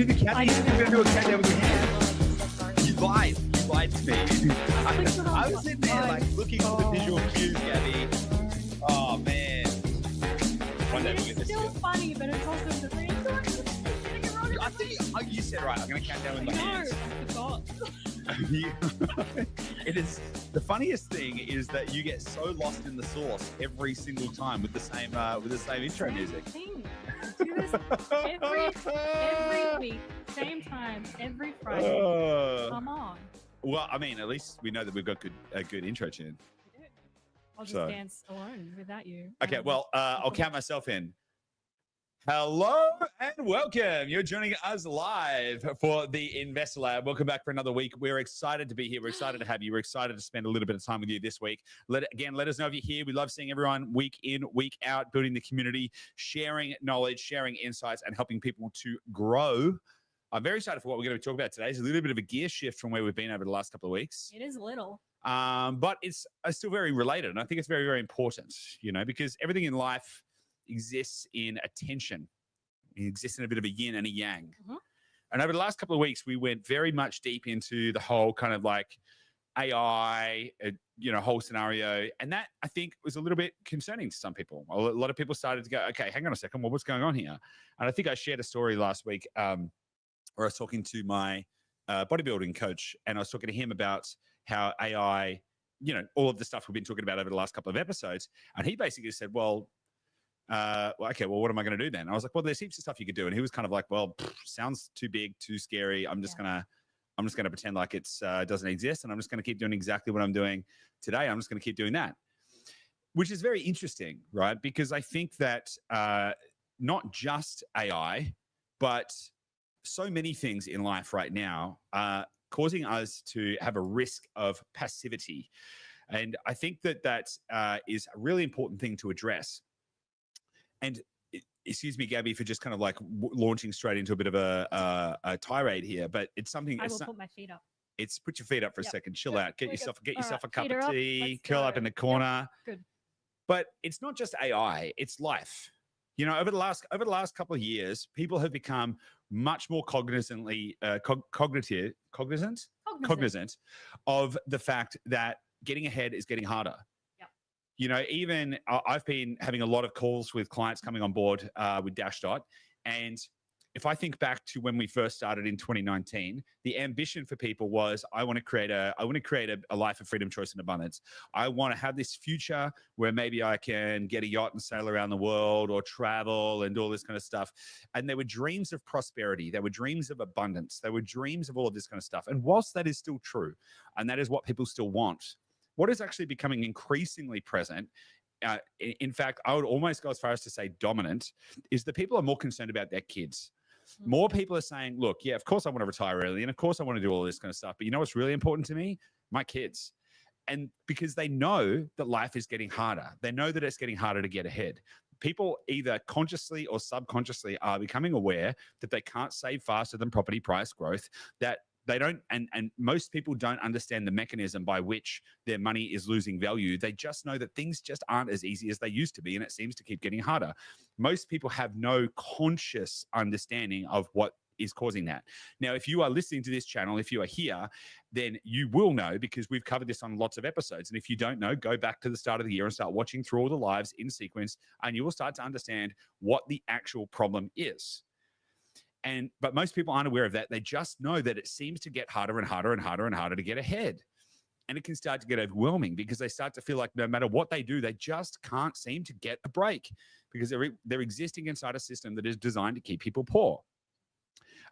do the countdown? You're going to do a countdown with your hand. You lied. You lied to me. I was sitting there like looking for the visual cues, Gabby. Oh, man. One day we'll get It's this still together. funny, but it's also the thing. I think you said right. I'm going to count down with my hands. I forgot. It is the funniest thing is that you get so lost in the sauce every single time with the same intro music. Thing. I do this every week, same time, every Friday. Come on. Well, I mean, at least we know that we've got a good intro tune. We do. I'll just So- dance alone without you. Okay, well, I'll count myself in. Hello and welcome. You're joining us live for the Investor Lab. Welcome back for another week. We're excited to be here. We're excited to have you. We're excited to spend a little bit of time with you this week. Let us know if you're here. We love seeing everyone week in, week out, building the community, sharing knowledge, sharing insights, and helping people to grow. I'm very excited for what we're going to talk about today. It's a little bit of a gear shift from where we've been over the last couple of weeks. It is a little. But it's still very related. And I think it's very, very important, because everything in life exists in a tension. It exists in a bit of a yin and a yang. Mhm. And over the last couple of weeks, we went very much deep into the whole kind of like AI, whole scenario. And that, I think, was a little bit concerning to some people. A lot of people started to go, okay, hang on a second. Well, what's going on here? And I think I shared a story last week where I was talking to my bodybuilding coach, and I was talking to him about how AI, all of the stuff we've been talking about over the last couple of episodes. And he basically said, well, okay, well, what am I going to do then? I was like, well, there's heaps of stuff you could do. And he was kind of like, well, sounds too big, too scary. I'm just gonna pretend like it's doesn't exist, and I'm just gonna keep doing exactly what I'm doing today. I'm just gonna keep doing that, which is very interesting, right? Because I think that not just AI, but so many things in life right now are causing us to have a risk of passivity, and I think that is a really important thing to address. And excuse me, Gabby, for just kind of like launching straight into a bit of a tirade here, but it's something. I will put my feet up. It's put your feet up for a second, chill out, get yourself a cup feet of are up. tea, Let's curl go. up in the corner. Good. But it's not just AI; it's life. Over the last couple of years, people have become much more cognizant of the fact that getting ahead is getting harder. Even I've been having a lot of calls with clients coming on board with Dashdot. And if I think back to when we first started in 2019, the ambition for people was, I want to create a life of freedom, choice, and abundance. I want to have this future where maybe I can get a yacht and sail around the world, or travel and do all this kind of stuff. And there were dreams of prosperity. There were dreams of abundance. There were dreams of all of this kind of stuff. And whilst that is still true, and that is what people still want, what is actually becoming increasingly present, in fact, I would almost go as far as to say dominant, is that people are more concerned about their kids. More people are saying, look, yeah, of course I want to retire early, and of course I want to do all this kind of stuff, but you know what's really important to me? My kids. And because they know that life is getting harder. They know that it's getting harder to get ahead. People either consciously or subconsciously are becoming aware that they can't save faster than property price growth, that they don't, and most people don't understand the mechanism by which their money is losing value. They just know that things just aren't as easy as they used to be, and it seems to keep getting harder. Most people have no conscious understanding of what is causing that. Now, if you are listening to this channel, if you are here, then you will know, because we've covered this on lots of episodes. And if you don't know, go back to the start of the year and start watching through all the lives in sequence, and you will start to understand what the actual problem is. But most people aren't aware of that. They just know that it seems to get harder and harder and harder and harder to get ahead. And it can start to get overwhelming, because they start to feel like no matter what they do, they just can't seem to get a break, because they're existing inside a system that is designed to keep people poor.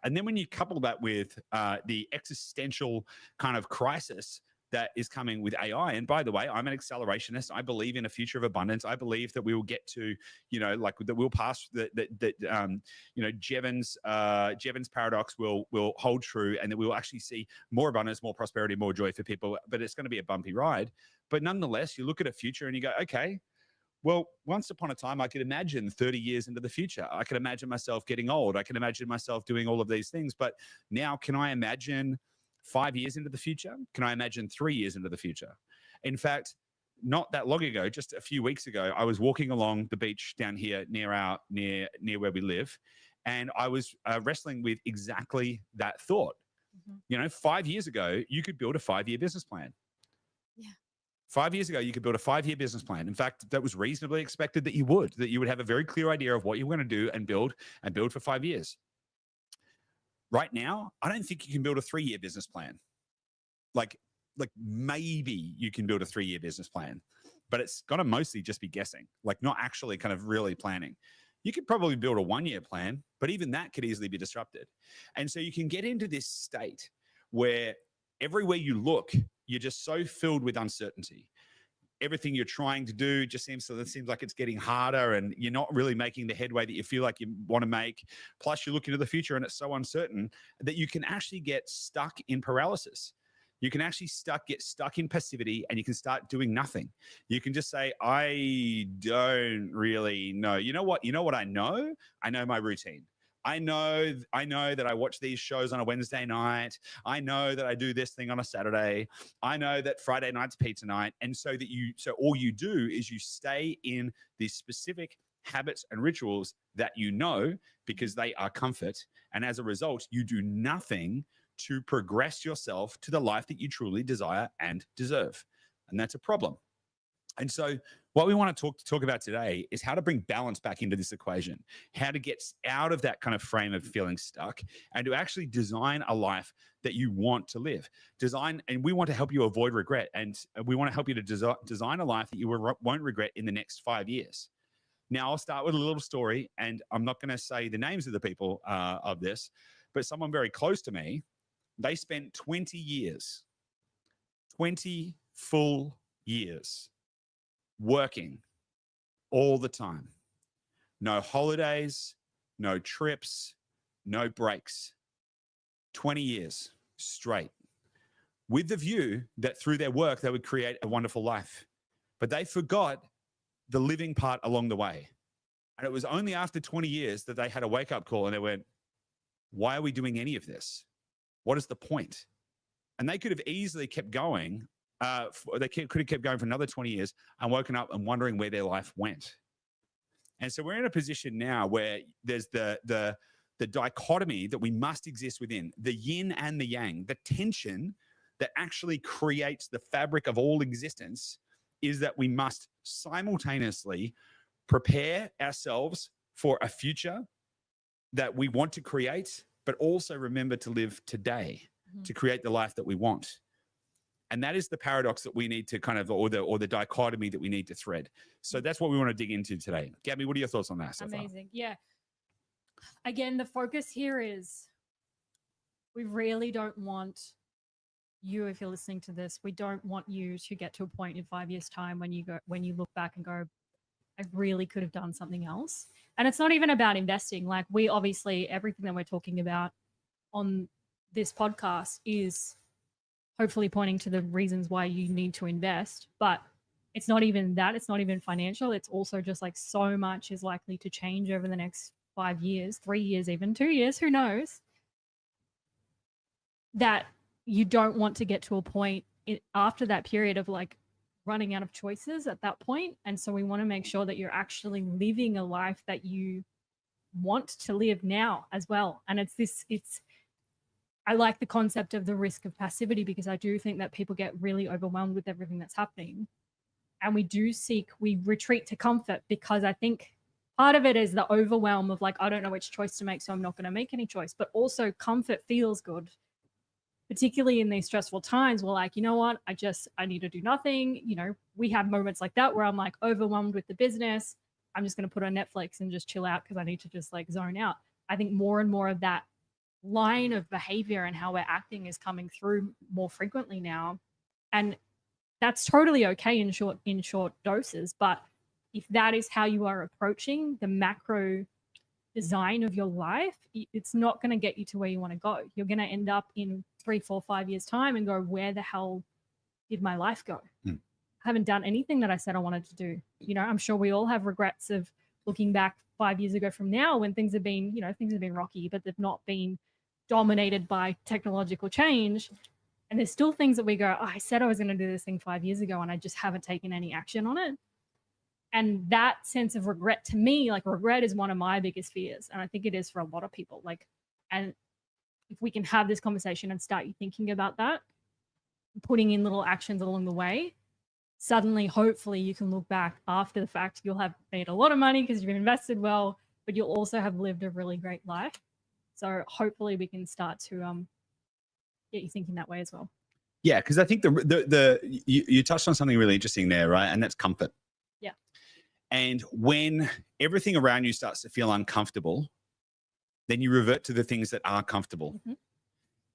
And then when you couple that with the existential kind of crisis that is coming with AI. And by the way, I'm an accelerationist. I believe in a future of abundance. I believe that we will get to, that we'll pass Jevons paradox will hold true, and that we will actually see more abundance, more prosperity, more joy for people. But it's going to be a bumpy ride. But nonetheless, you look at a future and you go, okay, well, once upon a time, I could imagine 30 years into the future. I could imagine myself getting old. I can imagine myself doing all of these things. But now, can I imagine 5 years into the future? Can I imagine 3 years into the future? In fact, not that long ago, just a few weeks ago, I was walking along the beach down here near where we live, And I was wrestling with exactly that thought. 5 years ago, you could build a 5-year business plan. Yeah. 5 years ago, you could build a 5-year business plan. In fact, that was reasonably expected that you would have a very clear idea of what you were going to do and build for 5 years. Right now, I don't think you can build a 3-year business plan. Like maybe you can build a 3-year business plan, but it's going to mostly just be guessing, like not actually kind of really planning. You could probably build a 1-year plan, but even that could easily be disrupted. And so you can get into this state where everywhere you look, you're just so filled with uncertainty. Everything you're trying to do just seems like it's getting harder, and you're not really making the headway that you feel like you want to make. Plus, you look into the future and it's so uncertain that you can actually get stuck in paralysis. You can actually get stuck in passivity, and you can start doing nothing. You can just say, I don't really know. You know what I know? I know my routine. I know that I watch these shows on a Wednesday night. I know that I do this thing on a Saturday. I know that Friday night's pizza night. And so all you do is you stay in these specific habits and rituals that you know, because they are comfort. And as a result, you do nothing to progress yourself to the life that you truly desire and deserve. And that's a problem. And so what we want to talk about today is how to bring balance back into this equation, how to get out of that kind of frame of feeling stuck and to actually design a life that you want to live. And we want to help you avoid regret. And we want to help you to design a life that you won't regret in the next 5 years. Now, I'll start with a little story, and I'm not going to say the names of the people of this, but someone very close to me, they spent 20 full years working all the time. No holidays, no trips, no breaks. 20 years straight, with the view that through their work, they would create a wonderful life. But they forgot the living part along the way. And it was only after 20 years that they had a wake-up call and they went, why are we doing any of this? What is the point? And they could have easily kept going. They could have kept going for another 20 years and woken up and wondering where their life went. And so we're in a position now where there's the dichotomy that we must exist within, the yin and the yang, the tension that actually creates the fabric of all existence is that we must simultaneously prepare ourselves for a future that we want to create, but also remember to live today to create the life that we want. And that is the paradox that we need to kind of, or the dichotomy that we need to thread. So that's what we want to dig into today. Gabby, what are your thoughts on that so far? Amazing. Yeah. Again, the focus here is we really don't want you, if you're listening to this, we don't want you to get to a point in 5 years' time when you look back and go, I really could have done something else. And it's not even about investing. Like, we obviously, everything that we're talking about on this podcast is hopefully pointing to the reasons why you need to invest. But it's not even that. It's not even financial. It's also just like so much is likely to change over the next 5 years, 3 years, even 2 years, who knows, that you don't want to get to a point after that period of like running out of choices at that point. And so we want to make sure that you're actually living a life that you want to live now as well. And I like the concept of the risk of passivity, because I do think that people get really overwhelmed with everything that's happening. And we retreat to comfort, because I think part of it is the overwhelm of like, I don't know which choice to make, so I'm not going to make any choice. But also comfort feels good, particularly in these stressful times. We're like, you know what? I need to do nothing. You know, we have moments like that where I'm like overwhelmed with the business. I'm just going to put on Netflix and just chill out because I need to just like zone out. I think more and more of that line of behavior and how we're acting is coming through more frequently now. And that's totally okay in short doses. But if that is how you are approaching the macro design of your life, it's not going to get you to where you want to go. You're going to end up in 3, 4, 5 years time and go, where the hell did my life go? I haven't done anything that I said I wanted to do. You know, I'm sure we all have regrets of looking back 5 years ago from now when things have been rocky, but they've not been dominated by technological change. And there's still things that we go, I said I was going to do this thing 5 years ago and I just haven't taken any action on it. And that sense of regret, to me, like regret is one of my biggest fears. And I think it is for a lot of people. Like, and if we can have this conversation and start you thinking about that, putting in little actions along the way, suddenly, hopefully you can look back after the fact. You'll have made a lot of money because you've invested well, but you'll also have lived a really great life. So hopefully we can start to get you thinking that way as well. Yeah, because I think you touched on something really interesting there, right? And that's comfort. Yeah. And when everything around you starts to feel uncomfortable, then you revert to the things that are comfortable. Mm-hmm.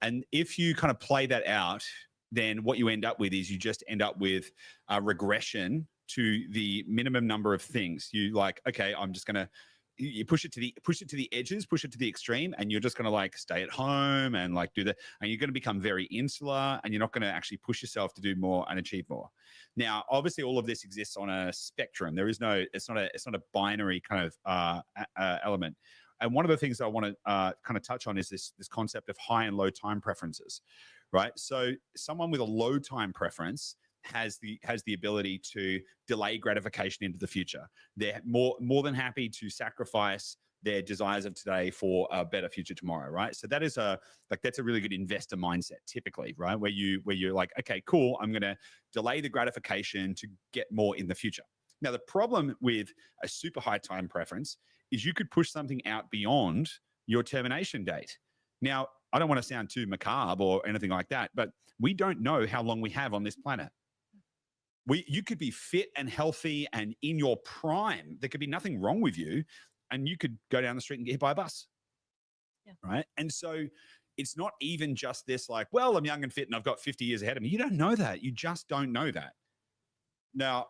And if you kind of play that out, then what you end up with is you just end up with a regression to the minimum number of things. You like, okay, I'm just gonna, you push it to the edges, push it to the extreme, and you're just gonna like stay at home and like do that, and you're gonna become very insular, and you're not gonna actually push yourself to do more and achieve more. Now, obviously, all of this exists on a spectrum. There is no, it's not a binary kind of element. And one of the things that I want to kind of touch on is this concept of high and low time preferences, right? So someone with a low time preference has the ability to delay gratification into the future. They're more than happy to sacrifice their desires of today for a better future tomorrow, right? So that is that's a really good investor mindset, typically, right? Where you're like, okay, cool, I'm going to delay the gratification to get more in the future. Now, the problem with a super high time preference is you could push something out beyond your termination date. Now, I don't want to sound too macabre or anything like that, but we don't know how long we have on this planet. You could be fit and healthy and in your prime. There could be nothing wrong with you, and you could go down the street and get hit by a bus. Yeah. Right? And so it's not even just this like, well, I'm young and fit and I've got 50 years ahead of me. You don't know that. You just don't know that. Now,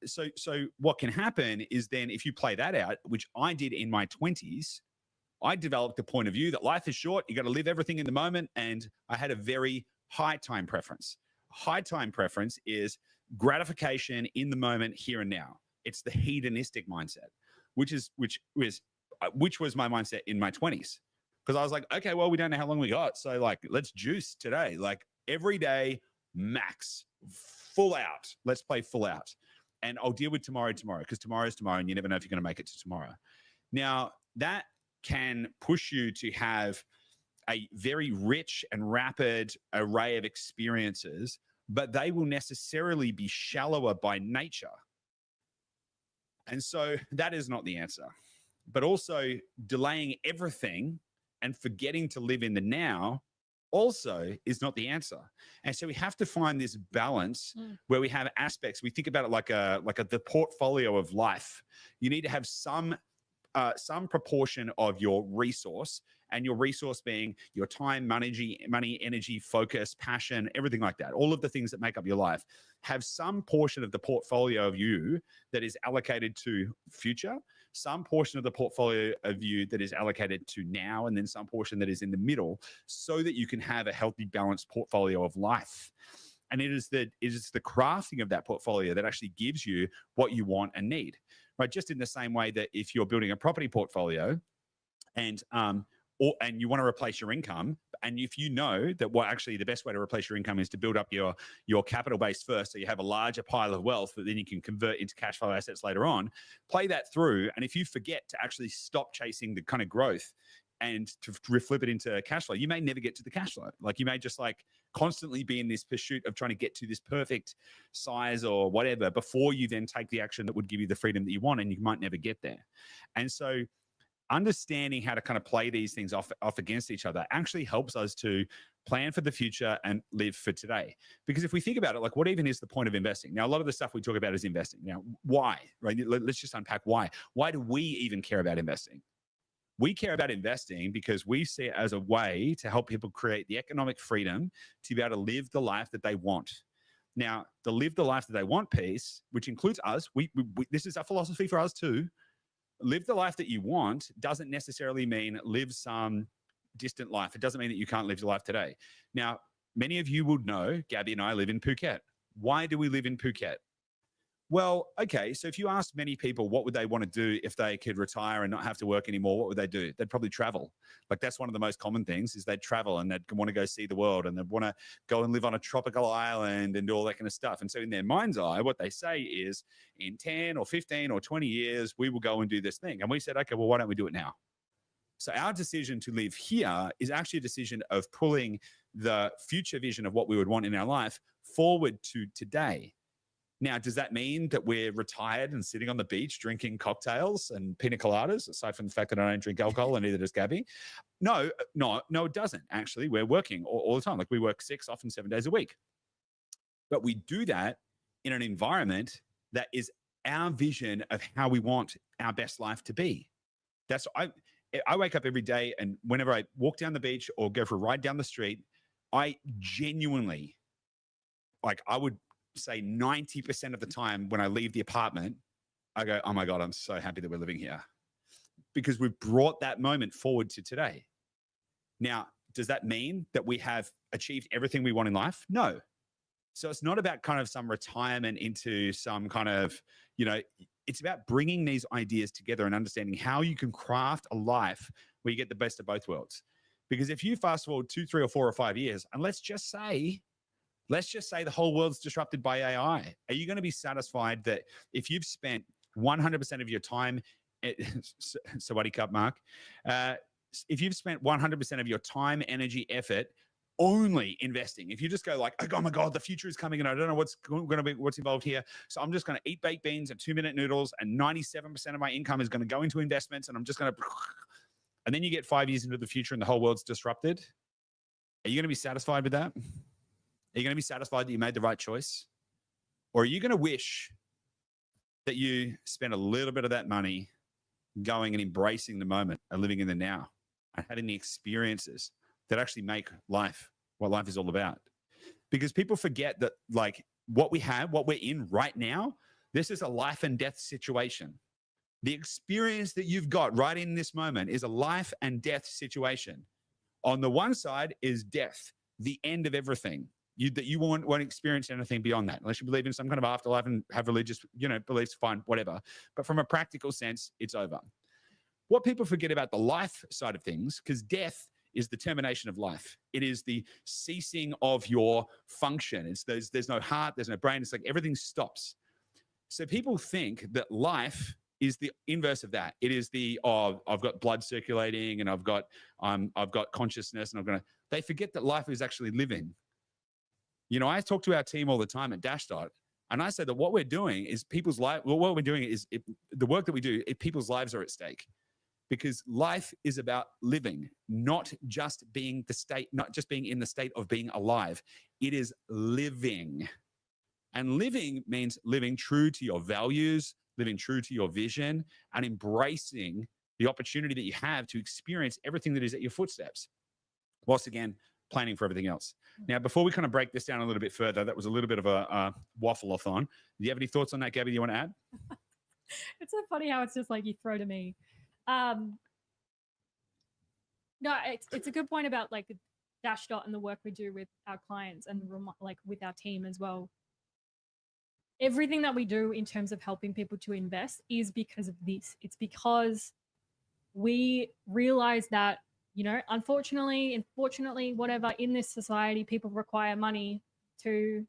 so what can happen is then if you play that out, which I did in my 20s, I developed the point of view that life is short. You got to live everything in the moment. And I had a very high time preference. High time preference is gratification in the moment, here and now. It's the hedonistic mindset, which was my mindset in my 20s. Because I was like, okay, well, we don't know how long we got. So like, let's juice today. Like every day, max. Full out. Let's play full out. And I'll deal with tomorrow, because tomorrow is tomorrow and you never know if you're going to make it to tomorrow. Now, that can push you to have a very rich and rapid array of experiences, but they will necessarily be shallower by nature. And so that is not the answer. But also delaying everything and forgetting to live in the now also is not the answer. And so we have to find this balance where we have aspects. We think about it like the portfolio of life. You need to have some proportion of your resource, and your resource being your time, money, energy, focus, passion, everything like that. All of the things that make up your life have some portion of the portfolio of you that is allocated to future, some portion of the portfolio of you that is allocated to now, and then some portion that is in the middle, so that you can have a healthy, balanced portfolio of life. And it is the crafting of that portfolio that actually gives you what you want and need, right? Just in the same way that if you're building a property portfolio and you want to replace your income, and if you know that actually the best way to replace your income is to build up your capital base first, so you have a larger pile of wealth that then you can convert into cash flow assets later on, play that through. And if you forget to actually stop chasing the kind of growth and to flip it into cash flow, you may never get to the cash flow. Like you may just like constantly be in this pursuit of trying to get to this perfect size or whatever before you then take the action that would give you the freedom that you want, and you might never get there. And so understanding how to kind of play these things off against each other actually helps us to plan for the future and live for today. Because if we think about it, like what even is the point of investing? Now, a lot of the stuff we talk about is investing. Now, why, right? Let's just unpack why. Why do we even care about investing? We care about investing because we see it as a way to help people create the economic freedom to be able to live the life that they want. Now, the live the life that they want piece, which includes us, this is a philosophy for us too. Live the life that you want doesn't necessarily mean live some distant life. It doesn't mean that you can't live your life today. Now, many of you would know, Gabby and I live in Phuket. Why do we live in Phuket? Well, okay. So if you ask many people what would they want to do if they could retire and not have to work anymore, what would they do? They'd probably travel. Like that's one of the most common things is they'd travel and they'd want to go see the world and they'd want to go and live on a tropical island and do all that kind of stuff. And so in their mind's eye, what they say is in 10 or 15 or 20 years, we will go and do this thing. And we said, okay, well, why don't we do it now? So our decision to live here is actually a decision of pulling the future vision of what we would want in our life forward to today. Now, does that mean that we're retired and sitting on the beach drinking cocktails and pina coladas, aside from the fact that I don't drink alcohol and neither does Gabby? No, it doesn't. Actually, we're working all the time. Like we work 6, often 7 days a week. But we do that in an environment that is our vision of how we want our best life to be. That's I wake up every day and whenever I walk down the beach or go for a ride down the street, I genuinely, like I would say 90% of the time when I leave the apartment, I go, oh my God, I'm so happy that we're living here because we've brought that moment forward to today. Now, does that mean that we have achieved everything we want in life? No. So it's not about kind of some retirement into some kind of, it's about bringing these ideas together and understanding how you can craft a life where you get the best of both worlds. Because if you fast forward 2, 3, or 4 or 5 years, and let's just say the whole world's disrupted by AI. Are you going to be satisfied that if you've spent 100% of your time, Sawadee Cup, Mark, if you've spent 100% of your time, energy, effort only investing, if you just go like, oh my God, the future is coming and I don't know what's involved here. So I'm just going to eat baked beans and 2-minute noodles and 97% of my income is going to go into investments and I'm just going to, and then you get 5 years into the future and the whole world's disrupted. Are you going to be satisfied with that? Are you going to be satisfied that you made the right choice? Or are you going to wish that you spent a little bit of that money going and embracing the moment and living in the now and having the experiences that actually make life what life is all about? Because people forget that like what we have, what we're in right now, this is a life and death situation. The experience that you've got right in this moment is a life and death situation. On the one side is death, the end of everything. You won't experience anything beyond that unless you believe in some kind of afterlife and have religious, beliefs, fine, whatever. But from a practical sense, it's over. What people forget about the life side of things, because death is the termination of life. It is the ceasing of your function. There's no heart, there's no brain. It's like everything stops. So people think that life is the inverse of that. It is I've got blood circulating and I've got consciousness and they forget that life is actually living. I talk to our team all the time at Dashdot, and I say that what we're doing is people's life. Well, what we're doing is the work that we do. People's lives are at stake, because life is about living, not just being in the state of being alive. It is living, and living means living true to your values, living true to your vision, and embracing the opportunity that you have to experience everything that is at your footsteps, whilst again planning for everything else. Now, before we kind of break this down a little bit further, that was a little bit of a waffle-a-thon. Do you have any thoughts on that, Gabby, you want to add? It's so funny how it's just like you throw to me. No, it's a good point about like the Dashdot and the work we do with our clients and like with our team as well. Everything that we do in terms of helping people to invest is because of this. It's because we realize that, unfortunately, whatever, in this society, people require money to,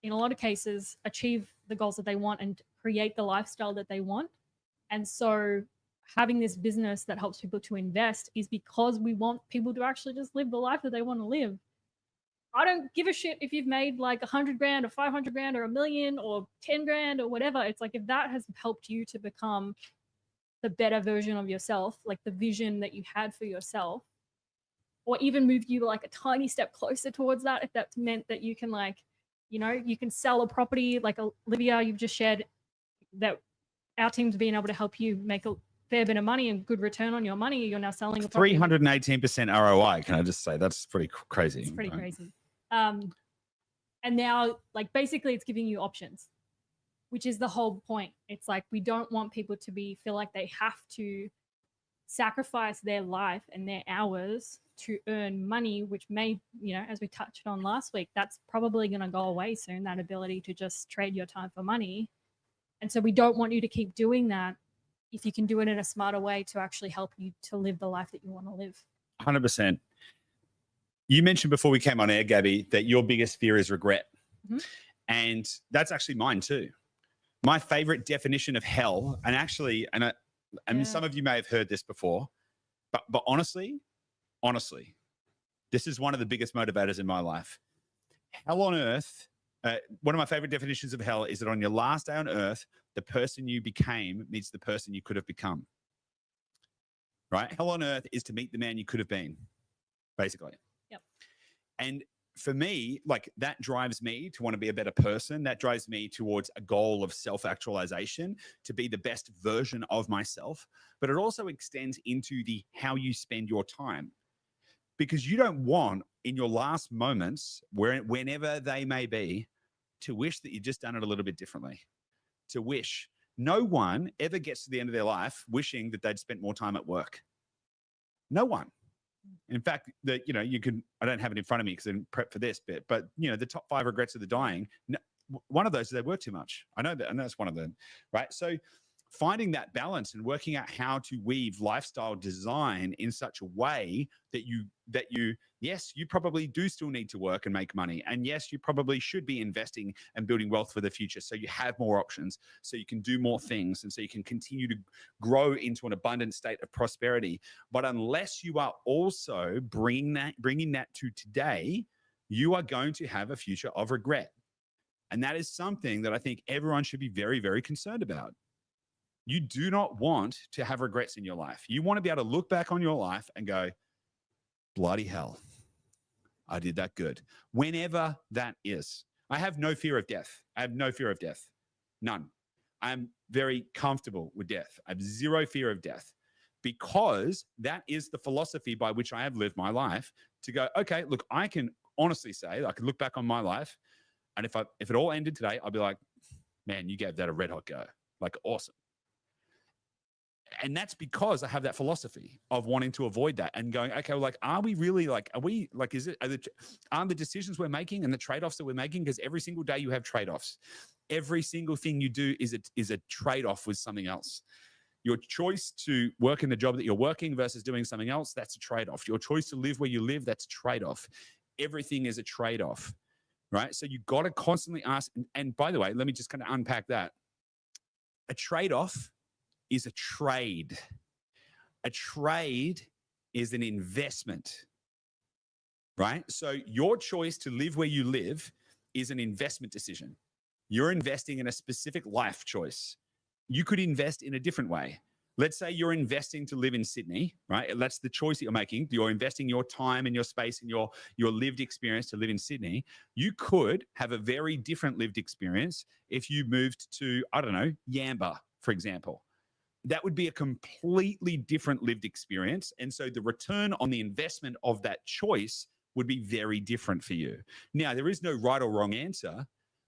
in a lot of cases, achieve the goals that they want and create the lifestyle that they want. And so having this business that helps people to invest is because we want people to actually just live the life that they want to live. I don't give a shit if you've made like 100 grand or 500 grand or $1 million or 10 grand or whatever. It's like, if that has helped you to become the better version of yourself, like the vision that you had for yourself, or even moved you like a tiny step closer towards that, if that's meant that you can you can sell a property like Olivia, you've just shared that our team's been able to help you make a fair bit of money and good return on your money. You're now selling a property. 318% ROI. Can I just say that's pretty crazy? It's pretty crazy. And now, like, basically it's giving you options, which is the whole point. It's like, we don't want people to feel like they have to sacrifice their life and their hours to earn money, which may, as we touched on last week, that's probably going to go away soon, that ability to just trade your time for money. And so we don't want you to keep doing that if you can do it in a smarter way to actually help you to live the life that you want to live. 100%. You mentioned before we came on air, Gabby, that your biggest fear is regret. Mm-hmm. And that's actually mine too. My favorite definition of hell, and actually, I mean, some of you may have heard this before, but honestly, this is one of the biggest motivators in my life. Hell on earth, one of my favorite definitions of hell is that on your last day on earth, the person you became meets the person you could have become. Right? Hell on earth is to meet the man you could have been, basically. Yep. And for me, like that drives me to want to be a better person. That drives me towards a goal of self-actualization, to be the best version of myself. But it also extends into the how you spend your time. Because you don't want in your last moments, whenever they may be, to wish that you'd just done it a little bit differently. To wish. No one ever gets to the end of their life wishing that they'd spent more time at work. No one. In fact, you can, I don't have it in front of me because I didn't prep for this bit, but the top 5 regrets of the dying, one of those is they work too much. I know that's one of them, right? So finding that balance and working out how to weave lifestyle design in such a way that yes, you probably do still need to work and make money. And yes, you probably should be investing and building wealth for the future. So you have more options, so you can do more things. And so you can continue to grow into an abundant state of prosperity. But unless you are also bringing that to today, you are going to have a future of regret. And that is something that I think everyone should be very, very concerned about. You do not want to have regrets in your life. You want to be able to look back on your life and go, bloody hell, I did that good. Whenever that is. I have no fear of death. I have no fear of death. None. I'm very comfortable with death. I have zero fear of death because that is the philosophy by which I have lived my life, to go, okay, look, I can honestly say, I can look back on my life, and if it all ended today, I'll be like, man, you gave that a red hot go. Like, awesome. And that's because I have that philosophy of wanting to avoid that and going, okay, well, like, are the decisions we're making and the trade-offs that we're making? Because every single day you have trade-offs. Every single thing you do is a trade-off with something else. Your choice to work in the job that you're working versus doing something else, that's a trade-off. Your choice to live where you live, that's a trade-off. Everything is a trade-off, right? So you've got to constantly ask, and by the way, let me just kind of unpack that. A trade-off is a trade. A trade is an investment, right? So your choice to live where you live is an investment decision. You're investing in a specific life choice. You could invest in a different way. Let's say you're investing to live in Sydney, right? That's the choice that you're making. You're investing your time and your space and your lived experience to live in Sydney. You could have a very different lived experience if you moved to, I don't know, Yamba, for example. That would be a completely different lived experience. And so the return on the investment of that choice would be very different for you. Now, there is no right or wrong answer,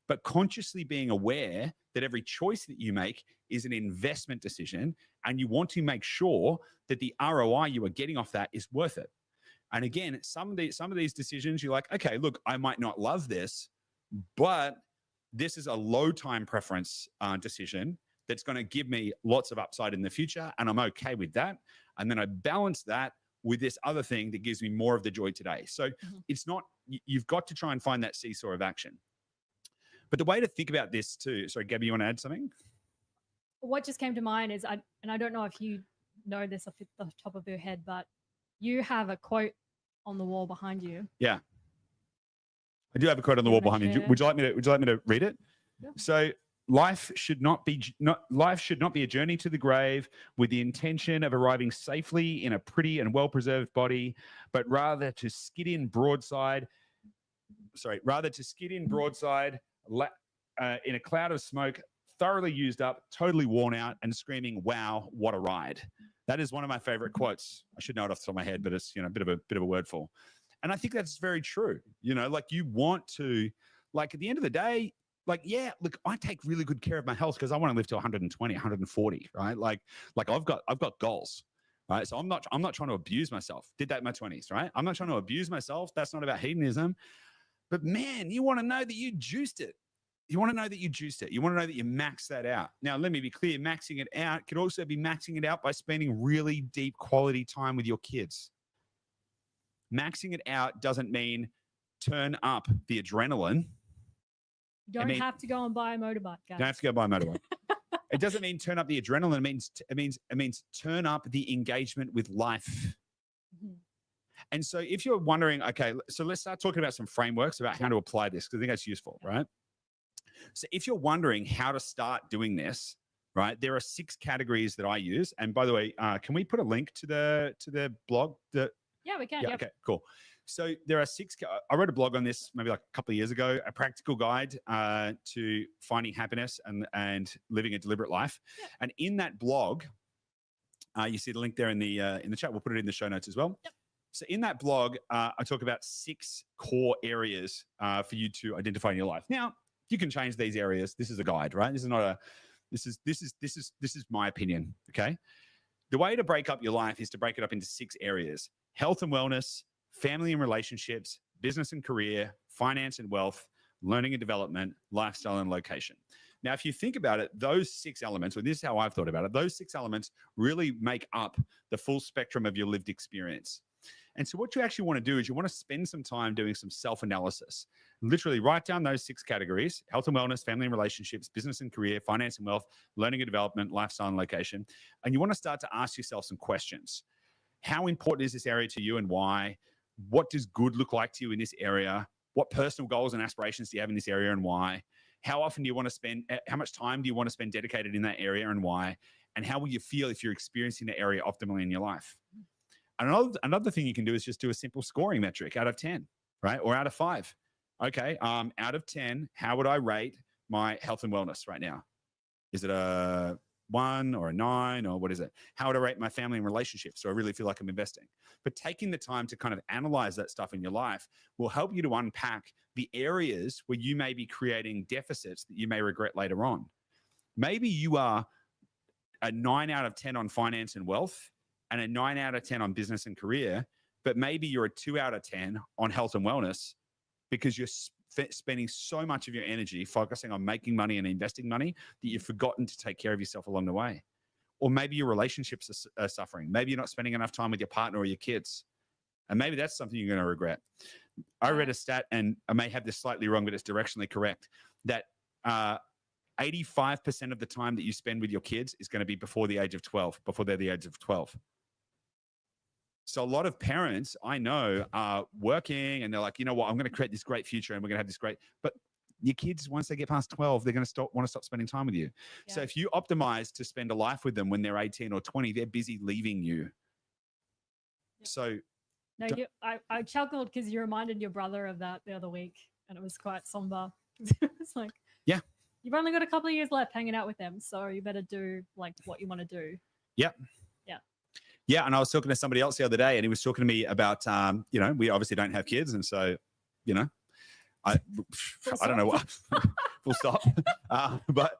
but consciously being aware that every choice that you make is an investment decision, and you want to make sure that the ROI you are getting off that is worth it. And again, some of these decisions, you're like, okay, look, I might not love this, but this is a low time preference decision that's going to give me lots of upside in the future, and I'm okay with that. And then I balance that with this other thing that gives me more of the joy today. So it's not, you've got to try and find that seesaw of action. But the way to think about this too, sorry, Gabby, you want to add something? What just came to mind is, and I don't know if you know this off the top of your head, but you have a quote on the wall behind you. Yeah. I do have a quote on the wall behind me. Would you like me to read it? Yeah. So, life should not be a journey to the grave with the intention of arriving safely in a pretty and well-preserved body, but rather to skid in broadside in a cloud of smoke, thoroughly used up, totally worn out, and screaming, "Wow, what a ride!" That is one of my favorite quotes. I should know it off the top of my head, but it's a bit of a wordful. And I think that's very true. Like, you want to, like, at the end of the day, like, yeah, look, I take really good care of my health because I want to live to 120, 140, right? Like I've got goals, right? So I'm not trying to abuse myself. Did that in my 20s, right? I'm not trying to abuse myself. That's not about hedonism. But man, you want to know that you juiced it. You want to know that you juiced it. You want to know that you maxed that out. Now, let me be clear. Maxing it out could also be maxing it out by spending really deep quality time with your kids. Maxing it out doesn't mean turn up the adrenaline. You don't have to go and buy a motorbike, guys. You don't have to go buy a motorbike. It doesn't mean turn up the adrenaline. It means turn up the engagement with life. Mhm. And so if you're wondering, okay, so let's start talking about some frameworks about how to apply this, because I think that's useful, right? So if you're wondering how to start doing this, right, there are 6 categories that I use. And by the way, can we put a link to the blog? Yeah, we can. Yeah, Yep. okay, cool. So there are 6. I wrote a blog on this maybe like a couple of years ago, a practical guide to finding happiness and living a deliberate life. Yep. And in that blog, you see the link there in the chat. We'll put it in the show notes as well. Yep. So in that blog, I talk about 6 core areas for you to identify in your life. Now, you can change these areas. This is a guide, right? This is not a. This is my opinion. Okay. The way to break up your life is to break it up into 6 areas: health and wellness, family and relationships, business and career, finance and wealth, learning and development, lifestyle and location. Now, if you think about it, those 6 elements, or this is how I've thought about it, those 6 elements really make up the full spectrum of your lived experience. And so what you actually want to do is you want to spend some time doing some self-analysis. Literally write down those 6 categories: health and wellness, family and relationships, business and career, finance and wealth, learning and development, lifestyle and location. And you want to start to ask yourself some questions. How important is this area to you and why? What does good look like to you in this area? What personal goals and aspirations do you have in this area and why? How often do you want to spend, how much time do you want to spend dedicated in that area and why? And how will you feel if you're experiencing the area optimally in your life? And another thing you can do is just do a simple scoring metric out of 10, right? Or out of 5. Okay, out of 10, how would I rate my health and wellness right now? Is it a 1 or a 9 or what is it? How would I rate my family and relationships? So I really feel like I'm investing. But taking the time to kind of analyze that stuff in your life will help you to unpack the areas where you may be creating deficits that you may regret later on. Maybe you are a 9 out of 10 on finance and wealth and a 9 out of 10 on business and career, but maybe you're a 2 out of 10 on health and wellness because you're spending so much of your energy focusing on making money and investing money that you've forgotten to take care of yourself along the way. Or maybe your relationships are suffering. Maybe you're not spending enough time with your partner or your kids. And maybe that's something you're going to regret. I read a stat, and I may have this slightly wrong, but it's directionally correct, that 85% of the time that you spend with your kids is going to be before the age of 12, before they're the age of 12. So a lot of parents I know are working and they're like, you know what, I'm going to create this great future and we're going to have this great, but your kids, once they get past 12, they're going to want to stop spending time with you. Yeah. So if you optimize to spend a life with them when they're 18 or 20, they're busy leaving you. Yeah. So. No, I chuckled because you reminded your brother of that the other week and it was quite somber. It's like, yeah, you've only got a couple of years left hanging out with them. So you better do like what you want to do. Yep. Yeah, and I was talking to somebody else the other day, and he was talking to me about, we obviously don't have kids, and so, I don't know what, full stop. But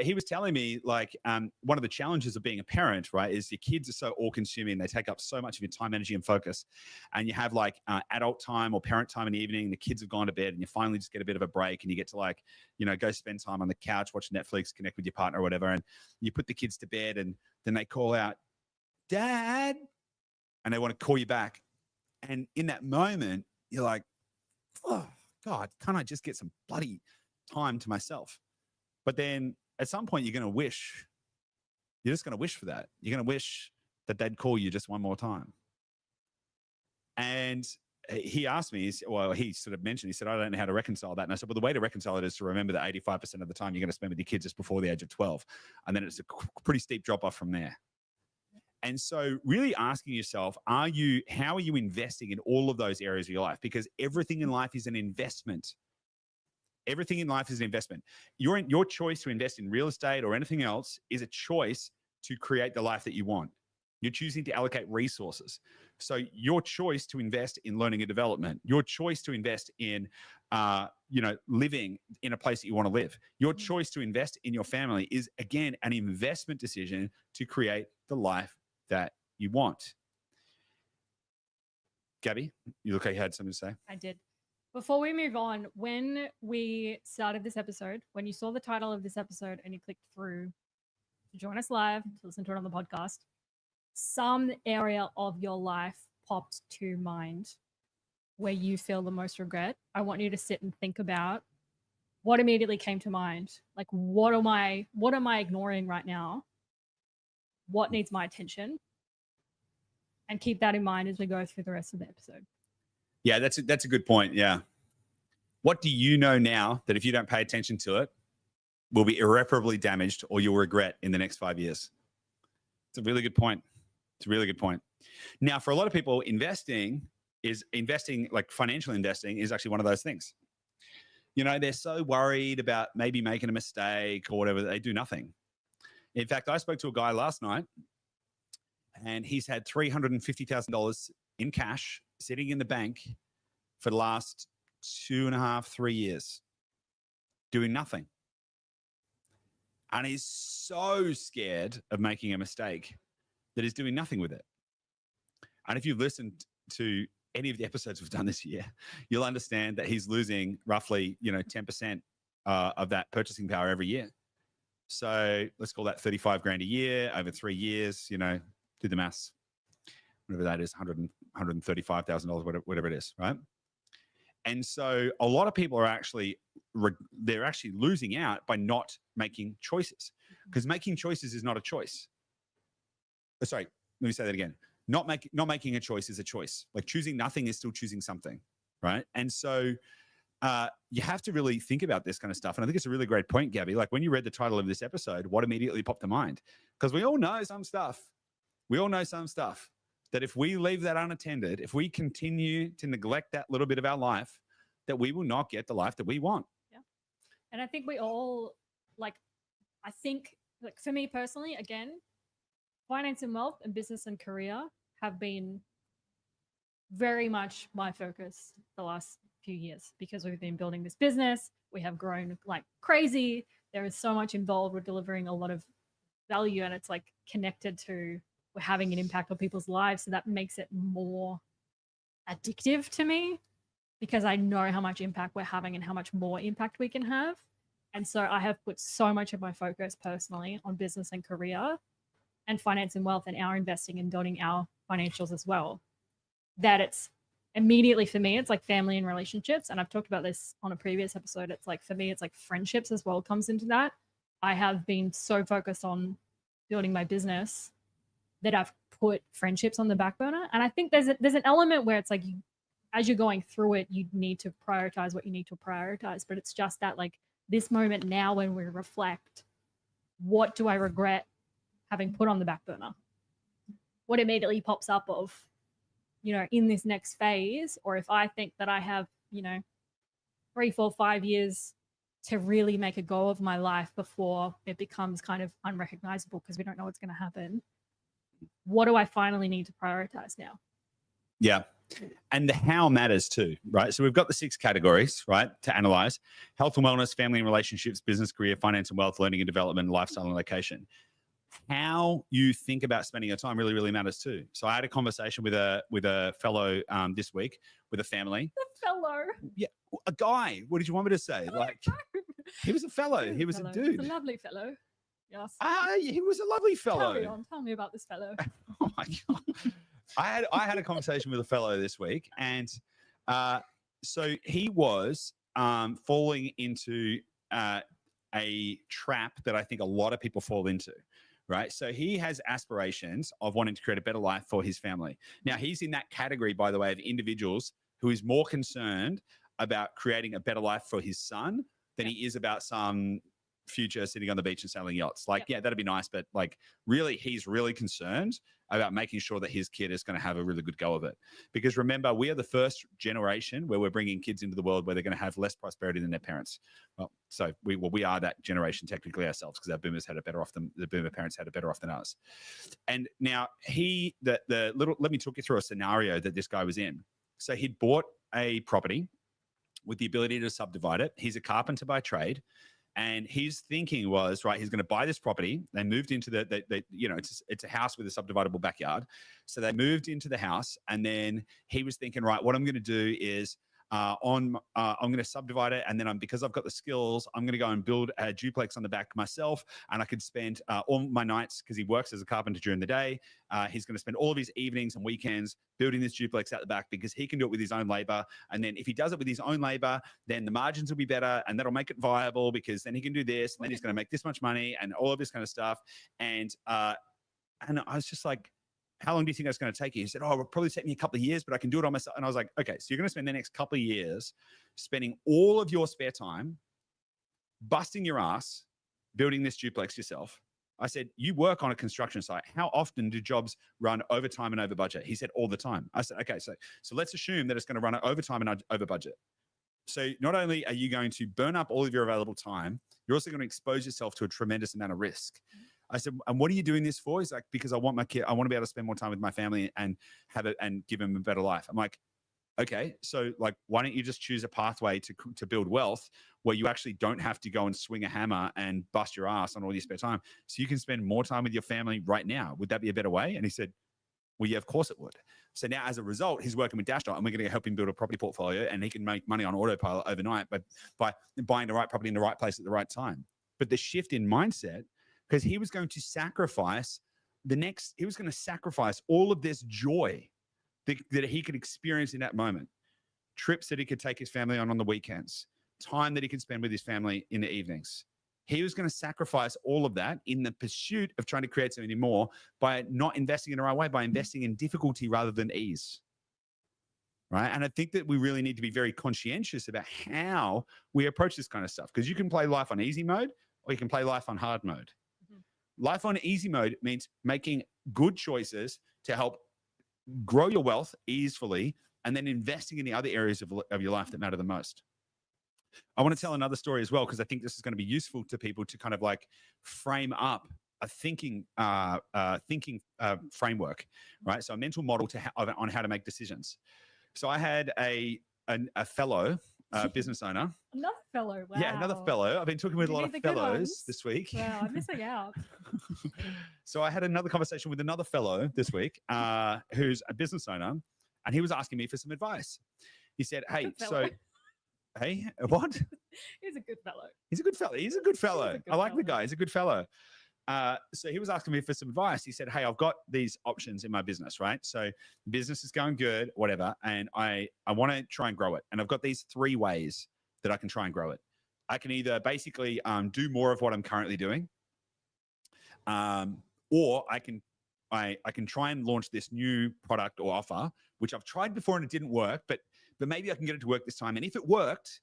he was telling me, like, one of the challenges of being a parent, right, is your kids are so all-consuming. They take up so much of your time, energy, and focus. And you have, like, adult time or parent time in the evening, and the kids have gone to bed, and you finally just get a bit of a break, and you get to, like, go spend time on the couch, watch Netflix, connect with your partner or whatever, and you put the kids to bed, and then they call out, Dad, and they want to call you back. And in that moment, you're like, oh, God, can't I just get some bloody time to myself? But then at some point, you're just going to wish for that. You're going to wish that they'd call you just one more time. And he asked me, he sort of mentioned, he said, I don't know how to reconcile that. And I said, well, the way to reconcile it is to remember that 85% of the time you're going to spend with your kids just before the age of 12. And then it's a pretty steep drop off from there. And so really asking yourself, how are you investing in all of those areas of your life? Because everything in life is an investment. Everything in life is an investment. Your choice to invest in real estate or anything else is a choice to create the life that you want. You're choosing to allocate resources. So your choice to invest in learning and development, your choice to invest in, living in a place that you want to live, your choice to invest in your family is, again, an investment decision to create the life that you want. Gabby, you look like you had something to say. I did. Before we move on, when we started this episode, when you saw the title of this episode and you clicked through to join us live, to listen to it on the podcast, some area of your life popped to mind where you feel the most regret. I want you to sit and think about what immediately came to mind. Like, what am I ignoring right now? What needs my attention? And keep that in mind as we go through the rest of the episode. Yeah, that's a good point. Yeah. What do you know now that if you don't pay attention to it, will be irreparably damaged or you'll regret in the next 5 years? It's a really good point. It's a really good point. Now, for a lot of people, investing, like financial investing, is actually one of those things. You know, they're so worried about maybe making a mistake or whatever, they do nothing. In fact, I spoke to a guy last night and he's had $350,000 in cash sitting in the bank for the last 2.5, 3 years, doing nothing. And he's so scared of making a mistake that he's doing nothing with it. And if you've listened to any of the episodes we've done this year, you'll understand that he's losing roughly, 10% of that purchasing power every year. So let's call that 35 grand a year over 3 years, do the maths, whatever that is, $135,000, whatever it is, right? And so a lot of people are they're actually losing out by not making choices, because making choices is not a choice. Sorry, let me say that again. Not making a choice is a choice. Like choosing nothing is still choosing something, right? And so you have to really think about this kind of stuff. And I think it's a really great point, Gabby. Like when you read the title of this episode, what immediately popped to mind? Because we all know some stuff. We all know some stuff that if we leave that unattended, if we continue to neglect that little bit of our life, that we will not get the life that we want. Yeah. And I think we all, for me personally, again, finance and wealth and business and career have been very much my focus the last few years, because we've been building this business. We have grown like crazy. There is so much involved. We're delivering a lot of value, and it's like connected to we're having an impact on people's lives. So that makes it more addictive to me, because I know how much impact we're having and how much more impact we can have. And so I have put so much of my focus personally on business and career and finance and wealth and our investing and building our financials as well, that it's immediately for me, it's like family and relationships. And I've talked about this on a previous episode. It's like, for me, it's like friendships as well comes into that. I have been so focused on building my business that I've put friendships on the back burner. And I think there's an element where it's like, as you're going through it, you need to prioritize what you need to prioritize. But it's just that, like, this moment now when we reflect, what do I regret having put on the back burner? What immediately pops up of, in this next phase, or if I think that I have, 3, 4, 5 years to really make a go of my life before it becomes kind of unrecognizable because we don't know what's going to happen. What do I finally need to prioritize now? Yeah. And the how matters too, right? So we've got the 6 categories, right, to analyze: health and wellness, family and relationships, business, career, finance and wealth, learning and development, lifestyle and location. How you think about spending your time really, really matters too. So I had a conversation with a fellow this week with a family. A fellow? Yeah, a guy. What did you want me to say? Like, he was a fellow. He was a dude. He's a lovely fellow. Yes. He was a lovely fellow. Tell me about this fellow. Oh my God. I had a conversation with a fellow this week, and so he was falling into a trap that I think a lot of people fall into, right? So he has aspirations of wanting to create a better life for his family. Now, he's in that category, by the way, of individuals who is more concerned about creating a better life for his son than he is about some future sitting on the beach and sailing yachts. Like, yeah, that'd be nice, but like, really, he's really concerned about making sure that his kid is going to have a really good go of it. Because remember, we are the first generation where we're bringing kids into the world where they're going to have less prosperity than their parents. Well, so we are that generation technically ourselves, because our boomers had it better off than the boomer parents had it better off than us. And now let me talk you through a scenario that this guy was in. So he'd bought a property with the ability to subdivide it. He's a carpenter by trade. And his thinking was, right, he's going to buy this property. They moved into it's a house with a subdividable backyard. So they moved into the house, and then he was thinking, right, what I'm going to do is I'm going to subdivide it, and then because I've got the skills, I'm going to go and build a duplex on the back myself, and I could spend all my nights, because he works as a carpenter during the day. He's going to spend all of his evenings and weekends building this duplex out the back because he can do it with his own labor. And then if he does it with his own labor, then the margins will be better, and that'll make it viable because then he can do this, and then he's going to make this much money and all of this kind of stuff. And I was just like, how long do you think that's going to take you? He said, oh, it'll probably take me a couple of years, but I can do it on myself. And I was like, okay, so you're going to spend the next couple of years spending all of your spare time busting your ass building this duplex yourself. I said, you work on a construction site. How often do jobs run overtime and over budget? He said, all the time. I said, okay, so let's assume that it's going to run overtime and over budget. So not only are you going to burn up all of your available time, you're also going to expose yourself to a tremendous amount of risk. I said, and what are you doing this for? He's like, because I want my kid, I want to be able to spend more time with my family and have it and give him a better life. I'm like, okay, so like, why don't you just choose a pathway to build wealth where you actually don't have to go and swing a hammer and bust your ass on all your spare time, so you can spend more time with your family right now? Would that be a better way? And he said, well, yeah, of course it would. So now as a result, he's working with Dashdot, and we're going to help him build a property portfolio, and he can make money on autopilot overnight by buying the right property in the right place at the right time. But the shift in mindset, because he was going to sacrifice all of this joy that he could experience in that moment. Trips that he could take his family on the weekends, time that he could spend with his family in the evenings. He was going to sacrifice all of that in the pursuit of trying to create something more by not investing in the right way, by investing in difficulty rather than ease. Right. And I think that we really need to be very conscientious about how we approach this kind of stuff, because you can play life on easy mode or you can play life on hard mode. Life on easy mode means making good choices to help grow your wealth easily, and then investing in the other areas of your life that matter the most. I want to tell another story as well, because I think this is going to be useful to people to kind of like frame up a thinking framework, right? So a mental model on how to make decisions. So I had a fellow business owner. Another fellow. Wow. Yeah, another fellow. I've been talking with a lot of fellows this week. Wow, I'm missing out. So I had another conversation with another fellow this week who's a business owner, and he was asking me for some advice. He said, hey, hey, what? He's a good fellow. He's a good fellow. He's a good fellow. I like the guy. He's a good fellow. So he was asking me for some advice. He said, hey, I've got these options in my business, right? So business is going good, whatever, and I want to try and grow it. And I've got these 3 ways that I can try and grow it. I can either basically do more of what I'm currently doing, or I can try and launch this new product or offer, which I've tried before and it didn't work, but maybe I can get it to work this time. And if it worked,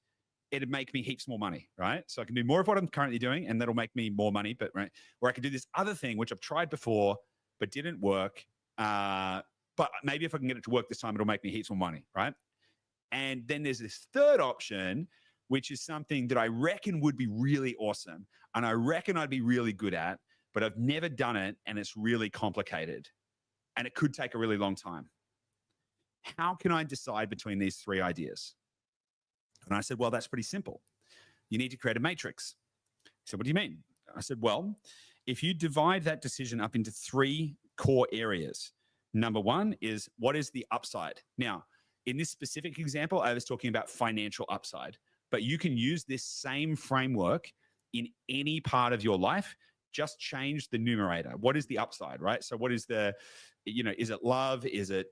it'd make me heaps more money, right? So I can do more of what I'm currently doing, and that'll make me more money, but right, or I can do this other thing, which I've tried before, but didn't work. But maybe if I can get it to work this time, it'll make me heaps more money, right? And then there's this third option, which is something that I reckon would be really awesome, and I reckon I'd be really good at, but I've never done it, and it's really complicated, and it could take a really long time. How can I decide between these 3 ideas? And I said, well, that's pretty simple. You need to create a matrix. He said, what do you mean? I said, well, if you divide that decision up into 3 core areas, number 1 is, what is the upside? Now, in this specific example, I was talking about financial upside, but you can use this same framework in any part of your life. Just change the numerator. What is the upside, right? So what is is it love? Is it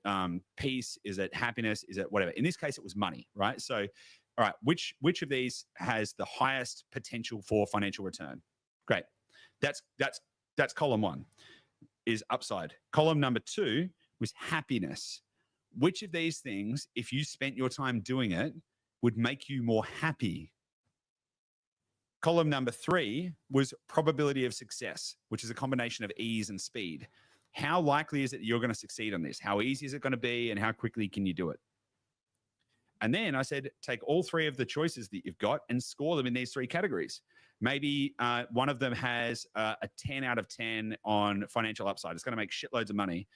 peace? Is it happiness? Is it whatever? In this case, it was money, right? So, all right, which of these has the highest potential for financial return? Great. That's column 1 is upside. Column number 2 was happiness. Which of these things, if you spent your time doing it, would make you more happy? Column number 3 was probability of success, which is a combination of ease and speed. How likely is it you're going to succeed on this? How easy is it going to be, and how quickly can you do it? And then I said, take all 3 of the choices that you've got and score them in these 3 categories. Maybe one of them has a 10 out of 10 on financial upside. It's going to make shitloads of money.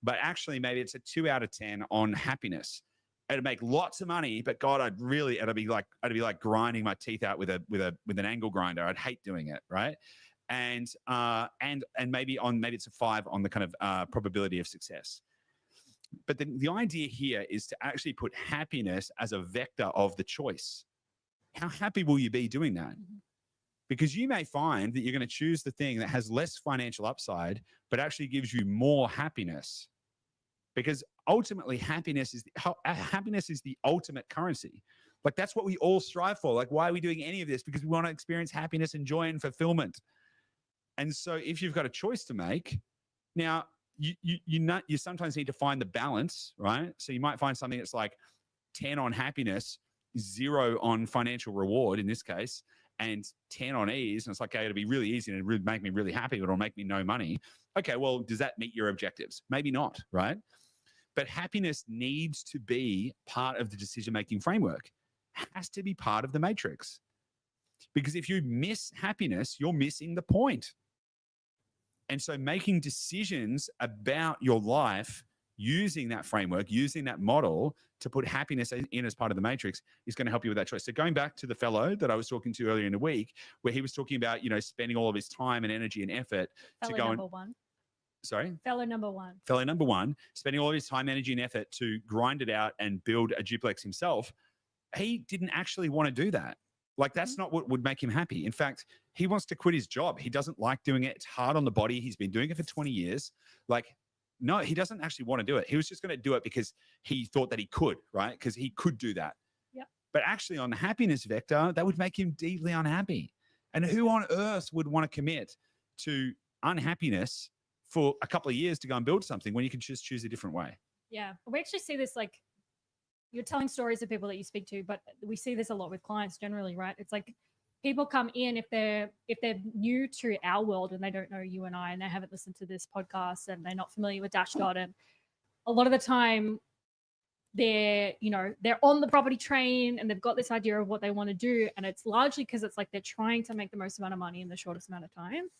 But actually, maybe it's a 2 out of 10 on happiness. It'd make lots of money, but God, I'd be like grinding my teeth out with an angle grinder. I'd hate doing it, right? And maybe it's a 5 on the kind of probability of success. But the idea here is to actually put happiness as a vector of the choice. How happy will you be doing that? Because you may find that you're going to choose the thing that has less financial upside, but actually gives you more happiness. Because ultimately, happiness is the ultimate currency. Like, that's what we all strive for. Like, why are we doing any of this? Because we want to experience happiness and joy and fulfillment. And so if you've got a choice to make, now you sometimes need to find the balance, right? So you might find something that's like 10 on happiness, 0 on financial reward in this case, and 10 on ease. And it's like, okay, it'll be really easy and it'll make me really happy, but it'll make me no money. Okay, well, does that meet your objectives? Maybe not, right? But happiness needs to be part of the decision-making framework. It has to be part of the matrix. Because if you miss happiness, you're missing the point. And so making decisions about your life using that framework, using that model to put happiness in as part of the matrix is going to help you with that choice. So going back to the fellow that I was talking to earlier in the week, where he was talking about, spending all of his time and energy and effort Fellow to go number one. Sorry? Fellow number one. Fellow number one, spending all of his time, energy, and effort to grind it out and build a duplex himself. He didn't actually want to do that. Like, that's not what would make him happy. In fact, he wants to quit his job. He doesn't like doing it. It's hard on the body. He's been doing it for 20 years. Like, no, he doesn't actually want to do it. He was just going to do it because he thought that he could, right? Because he could do that. Yep. But actually on the happiness vector, that would make him deeply unhappy. And who on earth would want to commit to unhappiness for a couple of years to go and build something when you can just choose a different way? Yeah. We actually see this, like, you're telling stories of people that you speak to, but we see this a lot with clients generally, right? It's like people come in, if they're new to our world and they don't know you and I, and they haven't listened to this podcast and they're not familiar with Dashdot, and a lot of the time they're on the property train and they've got this idea of what they want to do, and it's largely because it's like they're trying to make the most amount of money in the shortest amount of time,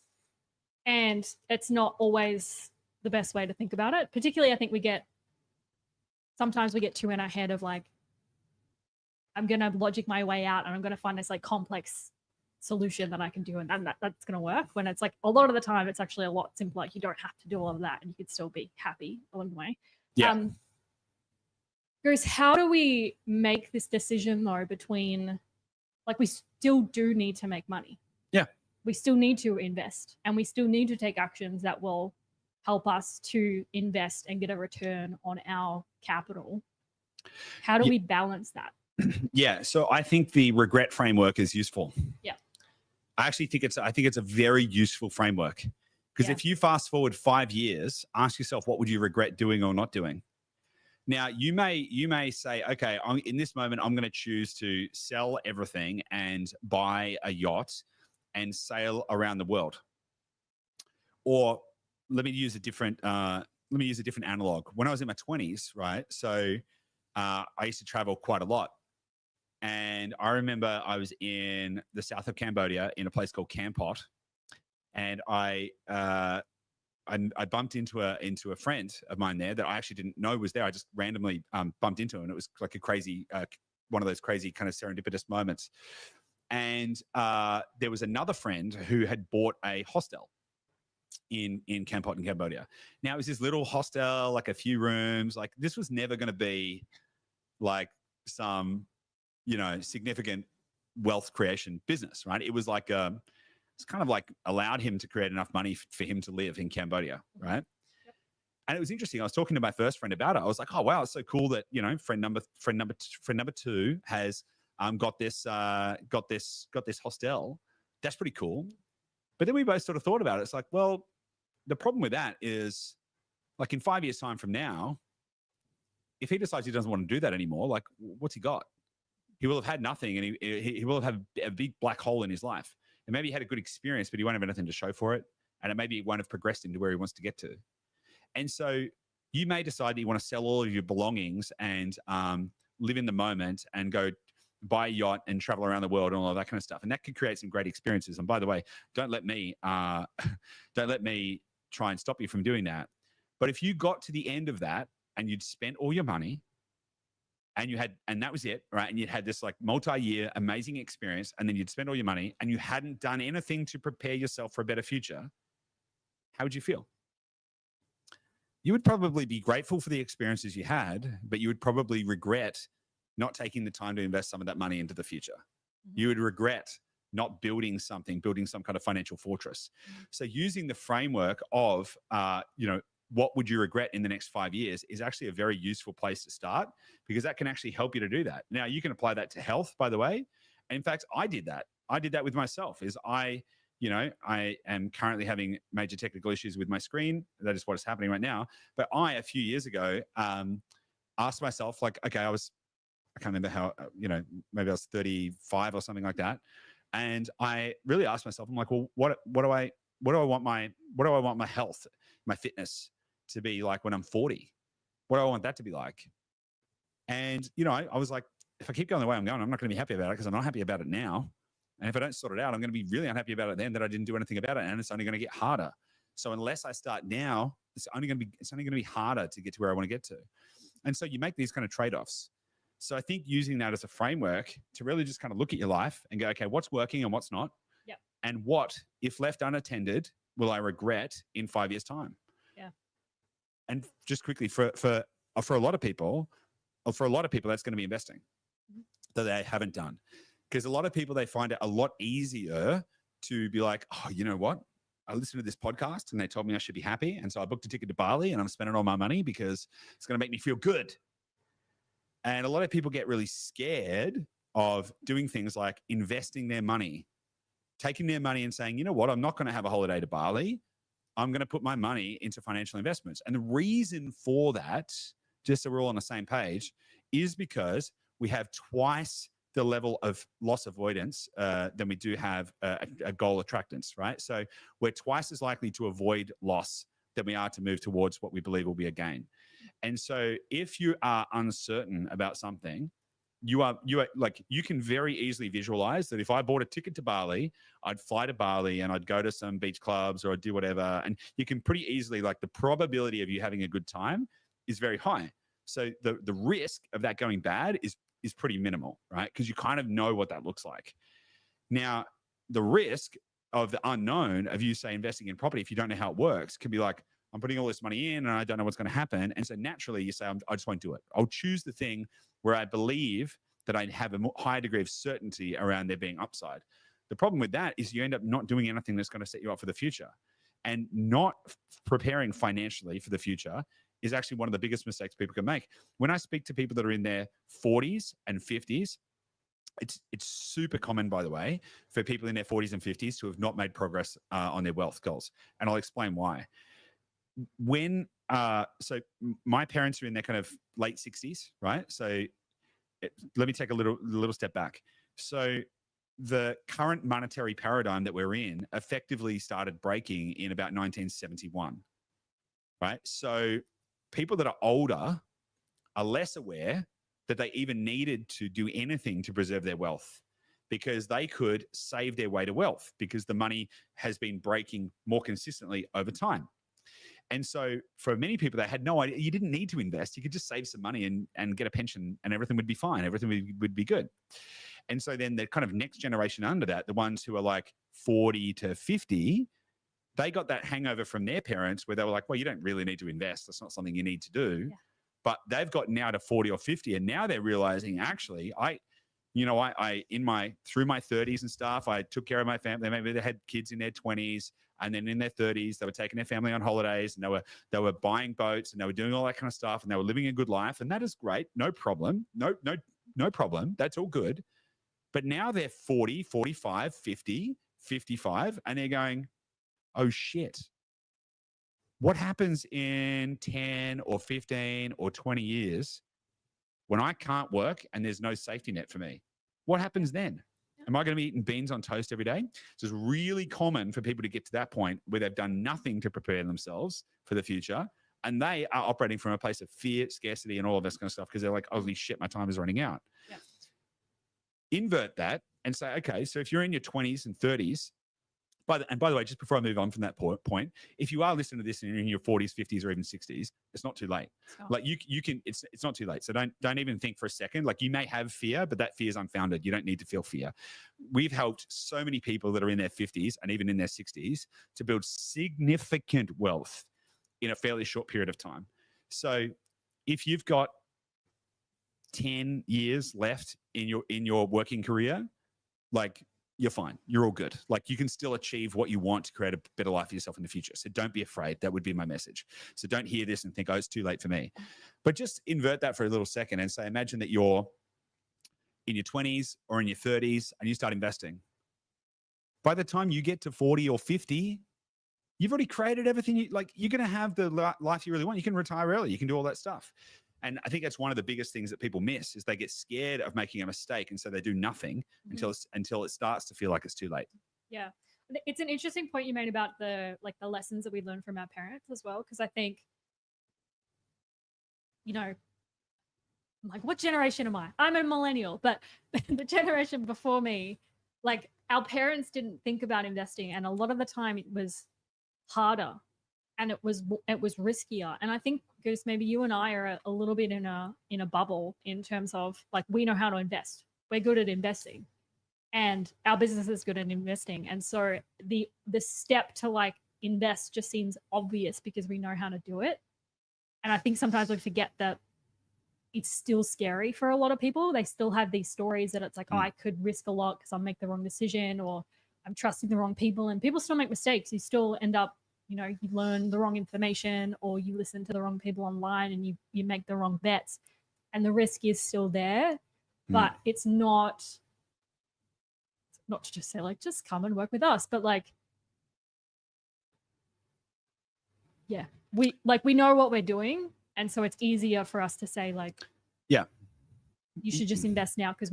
and it's not always the best way to think about it. Particularly, I think sometimes we get too in our head of like, I'm going to logic my way out and I'm going to find this like complex solution that I can do and that's going to work, when it's like a lot of the time it's actually a lot simpler. You don't have to do all of that and you could still be happy along the way. Yeah. Bruce, how do we make this decision though between, like, we still do need to make money. Yeah. We still need to invest and we still need to take actions that will help us to invest and get a return on our capital. How do we balance that? Yeah. So I think the regret framework is useful. Yeah. I think it's a very useful framework, because if you fast forward 5 years, ask yourself, what would you regret doing or not doing? Now, you may say, okay, in this moment, I'm going to choose to sell everything and buy a yacht and sail around the world. Or let me use a different analog. When I was in my 20s, right? So I used to travel quite a lot. And I remember I was in the south of Cambodia in a place called Kampot, and I bumped into a friend of mine there that I actually didn't know was there. I just randomly bumped into him, and it was like a crazy, one of those crazy kind of serendipitous moments. And there was another friend who had bought a hostel in Kampot in Cambodia. Now, it was this little hostel, like a few rooms. Like, this was never going to be like some, significant wealth creation business, right? It was like it's kind of like allowed him to create enough money for him to live in Cambodia, right? Yep. And it was interesting. I was talking to my first friend about it. I was like, oh wow, it's so cool that friend number two has got this hostel. That's pretty cool. But then we both sort of thought about it. It's like, well, the problem with that is, like, in 5 years' time from now, if he decides he doesn't want to do that anymore, like, what's he got? He will have had nothing, and he will have a big black hole in his life. And maybe he had a good experience, but he won't have anything to show for it. And maybe he won't have progressed into where he wants to get to. And so you may decide that you want to sell all of your belongings and live in the moment and go buy a yacht and travel around the world and all of that kind of stuff. And that could create some great experiences. And by the way, don't let me try and stop you from doing that. But if you got to the end of that and you'd spent all your money and that was it, right? And you'd had this like multi-year amazing experience, and then you'd spend all your money and you hadn't done anything to prepare yourself for a better future, how would you feel? you would probably be grateful for the experiences you had, but you would probably regret not taking the time to invest some of that money into the future. Mm-hmm. You would regret not building some kind of financial fortress. Mm-hmm. So using the framework of, what would you regret in the next 5 years is actually a very useful place to start, because that can actually help you to do that. Now, you can apply that to health, by the way. And in fact, I did that. I did that with myself. I am currently having major technical issues with my screen. That is what is happening right now. But a few years ago, asked myself, like, okay, I can't remember how, maybe I was 35 or something like that. And I really asked myself, I'm like, well, what do I want my health, my fitness to be like when I'm 40? What do I want that to be like? And, I was like, if I keep going the way I'm going, I'm not going to be happy about it, because I'm not happy about it now. And if I don't sort it out, I'm going to be really unhappy about it then, that I didn't do anything about it. And it's only going to get harder. So unless I start now, it's only going to be harder to get to where I want to get to. And so you make these kind of trade-offs. So I think using that as a framework to really just kind of look at your life and go, okay, what's working and what's not? Yep. And what, if left unattended, will I regret in 5 years' time? Yeah. And just quickly, for a lot of people, that's going to be investing that they haven't done. Because a lot of people, they find it a lot easier to be like, oh, you know what? I listened to this podcast and they told me I should be happy. And so I booked a ticket to Bali and I'm spending all my money because it's going to make me feel good. And a lot of people get really scared of doing things like investing their money, taking their money and saying, you know what? I'm not going to have a holiday to Bali. I'm going to put my money into financial investments. And the reason for that, just so we're all on the same page, is because we have twice the level of loss avoidance than we do have a goal attractance, right? So we're twice as likely to avoid loss than we are to move towards what we believe will be a gain. And so if you are uncertain about something, you can very easily visualize that if I bought a ticket to Bali, I'd fly to Bali and I'd go to some beach clubs or I'd do whatever. And you can pretty easily, like, the probability of you having a good time is very high. So the risk of that going bad is pretty minimal, right? Because you kind of know what that looks like. Now, the risk of the unknown of you, say, investing in property, if you don't know how it works, can be like, I'm putting all this money in and I don't know what's going to happen. And so naturally you say, I just won't do it. I'll choose the thing where I believe that I have a higher degree of certainty around there being upside. The problem with that is you end up not doing anything that's going to set you up for the future. And not preparing financially for the future is actually one of the biggest mistakes people can make. When I speak to people that are in their 40s and 50s, it's super common, by the way, for people in their 40s and 50s to have not made progress on their wealth goals. And I'll explain why. So my parents are in their kind of late 60s, right? So let me take a little step back. So the current monetary paradigm that we're in effectively started breaking in about 1971, right? So people that are older are less aware that they even needed to do anything to preserve their wealth, because they could save their way to wealth because the money has been breaking more consistently over time. And so for many people, they had no idea. You didn't need to invest. You could just save some money and get a pension and everything would be fine. Everything would be good. And so then the kind of next generation under that, the ones who are like 40 to 50, they got that hangover from their parents where they were like, well, you don't really need to invest. That's not something you need to do. Yeah. But they've got now to 40 or 50. And now they're realizing, actually, through my 30s and stuff, I took care of my family. Maybe they had kids in their 20s. And then in their 30s, they were taking their family on holidays and they were buying boats and they were doing all that kind of stuff and they were living a good life. And that is great. No problem. No problem. That's all good. But now they're 40, 45, 50, 55, and they're going, oh shit. What happens in 10 or 15 or 20 years when I can't work and there's no safety net for me? What happens then? Am I going to be eating beans on toast every day? So it's really common for people to get to that point where they've done nothing to prepare themselves for the future. And they are operating from a place of fear, scarcity, and all of this kind of stuff because they're like, holy shit, my time is running out. Yeah. Invert that and say, okay, so if you're in your 20s and 30s, by the way, just before I move on from that point, if you are listening to this and you're in your 40s, 50s, or even 60s, it's not too late. Like you can, it's not too late. So don't even think for a second. Like, you may have fear, but that fear is unfounded. You don't need to feel fear. We've helped so many people that are in their 50s and even in their 60s to build significant wealth in a fairly short period of time. So if you've got 10 years left in your working career, like, you're fine. You're all good. Like, you can still achieve what you want to create a better life for yourself in the future. So don't be afraid. That would be my message. So don't hear this and think, oh, it's too late for me. But just invert that for a little second and say, imagine that you're in your 20s or in your 30s and you start investing. By the time you get to 40 or 50, you've already created everything. You're going to have the life you really want. You can retire early. You can do all that stuff. And I think that's one of the biggest things that people miss is they get scared of making a mistake. And so they do nothing until it starts to feel like it's too late. Yeah. It's an interesting point you made about the lessons that we learn from our parents as well. Cause I think, I'm like, what generation am I? I'm a millennial, but the generation before me, like, our parents didn't think about investing. And a lot of the time it was harder and it was riskier. And I think because maybe you and I are a little bit in a bubble in terms of, like, we know how to invest. We're good at investing and our business is good at investing. And so the step to, like, invest just seems obvious because we know how to do it. And I think sometimes we forget that it's still scary for a lot of people. They still have these stories that it's like, oh, I could risk a lot because I'll make the wrong decision, or I'm trusting the wrong people, and people still make mistakes. You still end up, you learn the wrong information, or you listen to the wrong people online and you make the wrong bets, and the risk is still there. But it's not to just say, like, just come and work with us, but, like, yeah, we know what we're doing. And so it's easier for us to say, like, yeah, you should just invest now because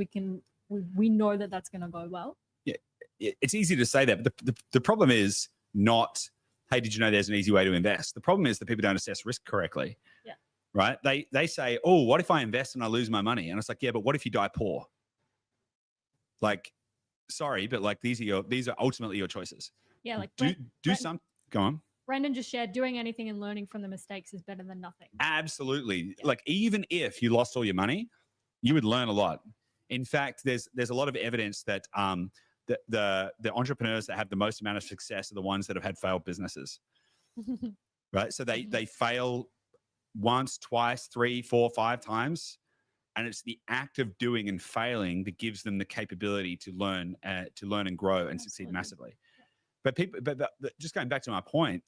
we know that that's going to go well. Yeah, it's easy to say that, but the problem is not, hey, did you know there's an easy way to invest? The problem is that people don't assess risk correctly. Yeah. Right? They say, oh, what if I invest and I lose my money? And it's like, yeah, but what if you die poor? Like, sorry, but, like, these are ultimately your choices. Yeah, like, do some. Go on. Brendan just shared, doing anything and learning from the mistakes is better than nothing. Absolutely. Yeah. Like, even if you lost all your money, you would learn a lot. In fact, there's a lot of evidence that the entrepreneurs that have the most amount of success are the ones that have had failed businesses. Right? So they fail once, twice, 3, 4, 5 times. And it's the act of doing and failing that gives them the capability to learn and grow and succeed massively. But just going back to my point,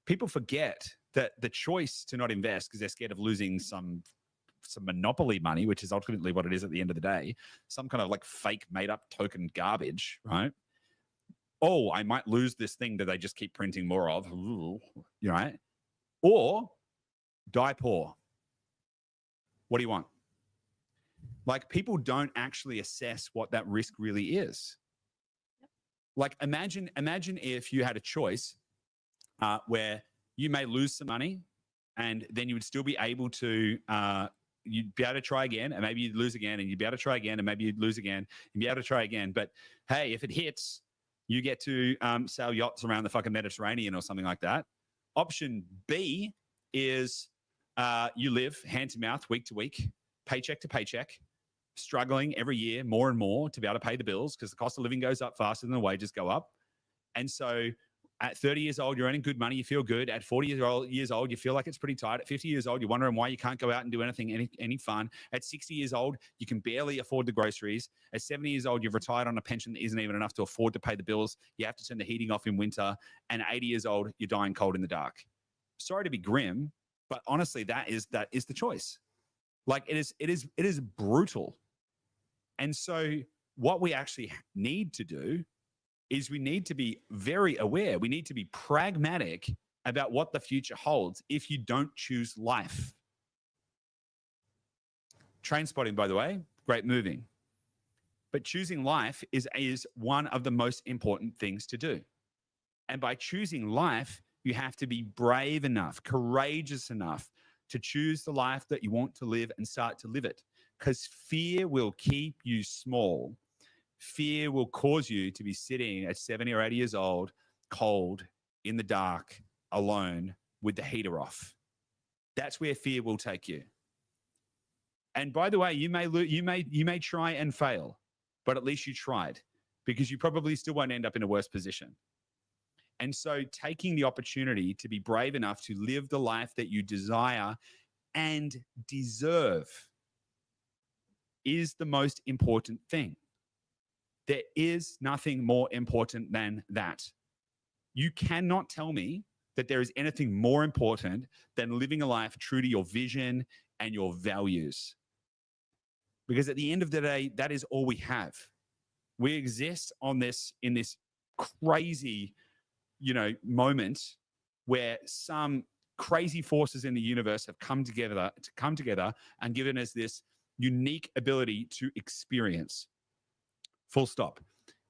people forget that the choice to not invest because they're scared of losing some monopoly money, which is ultimately what it is at the end of the day, some kind of, like, fake made up token garbage, right? Oh, I might lose this thing that they just keep printing more of, right? Or die poor. What do you want? Like, people don't actually assess what that risk really is. Like, imagine if you had a choice where you may lose some money and then you would still be able to, you'd be able to try again, and maybe you'd lose again, and you'd be able to try again, and maybe you'd lose again, and be able to try again. But hey, if it hits, you get to sail yachts around the fucking Mediterranean or something like that. Option B is you live hand to mouth, week to week, paycheck to paycheck, struggling every year more and more to be able to pay the bills because the cost of living goes up faster than the wages go up. And so at 30 years old, you're earning good money, you feel good. At 40 years old, you feel like it's pretty tight. At 50 years old, you're wondering why you can't go out and do anything, any fun. At 60 years old, you can barely afford the groceries. At 70 years old, you've retired on a pension that isn't even enough to afford to pay the bills. You have to turn the heating off in winter. And at 80 years old, you're dying cold in the dark. Sorry to be grim, but honestly, that is the choice. Like, it is brutal. And so what we actually need to do is we need to be very aware. We need to be pragmatic about what the future holds if you don't choose life. Train spotting, by the way, great moving. But choosing life is one of the most important things to do. And by choosing life, you have to be brave enough, courageous enough to choose the life that you want to live and start to live it. Because fear will keep you small. Fear will cause you to be sitting at 70 or 80 years old, cold, in the dark, alone, with the heater off. That's where fear will take you. And by the way, you may try and fail, but at least you tried, because you probably still won't end up in a worse position. And so taking the opportunity to be brave enough to live the life that you desire and deserve is the most important thing. There is nothing more important than that. You cannot tell me that there is anything more important than living a life true to your vision and your values. Because at the end of the day, that is all we have. We exist in this crazy, moment where some crazy forces in the universe have come together and given us this unique ability to experience. Full stop.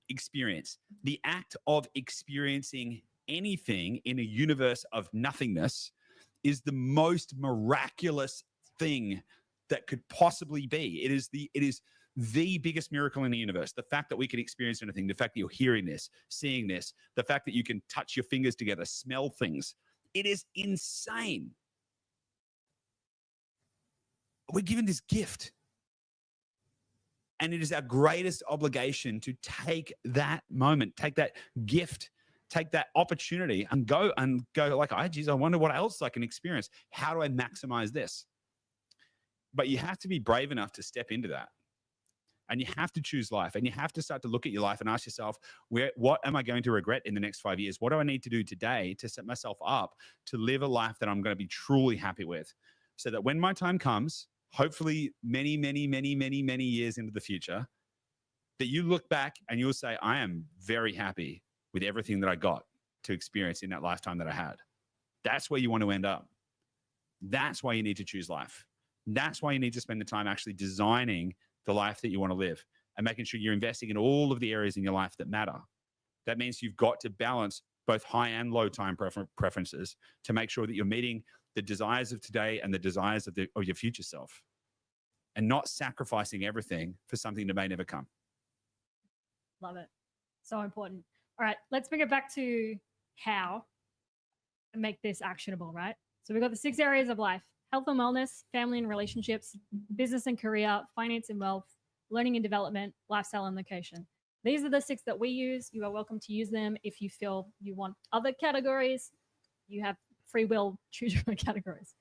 Experience. The act of experiencing anything in a universe of nothingness is the most miraculous thing that could possibly be. It is the biggest miracle in the universe. The fact that we can experience anything, the fact that you're hearing this, seeing this, the fact that you can touch your fingers together, smell things. It is insane. We're given this gift. And it is our greatest obligation to take that moment, take that gift, take that opportunity and go like, oh, geez, I wonder what else I can experience. How do I maximize this? But you have to be brave enough to step into that. And you have to choose life. And you have to start to look at your life and ask yourself, what am I going to regret in the next 5 years? What do I need to do today to set myself up to live a life that I'm going to be truly happy with? So that when my time comes, hopefully many, many, many, many, many years into the future, that you look back and you'll say, I am very happy with everything that I got to experience in that lifetime that I had. That's where you want to end up. That's why you need to choose life. That's why you need to spend the time actually designing the life that you want to live and making sure you're investing in all of the areas in your life that matter. That means you've got to balance both high and low time preferences to make sure that you're meeting the desires of today and the desires of your future self, and not sacrificing everything for something that may never come. Love it. So important. All right, let's bring it back to how and make this actionable, right? So we've got the 6 areas of life: health and wellness, family and relationships, business and career, finance and wealth, learning and development, lifestyle and location. These are the 6 that we use. You are welcome to use them. If you feel you want other categories, you have free will, choose your own categories.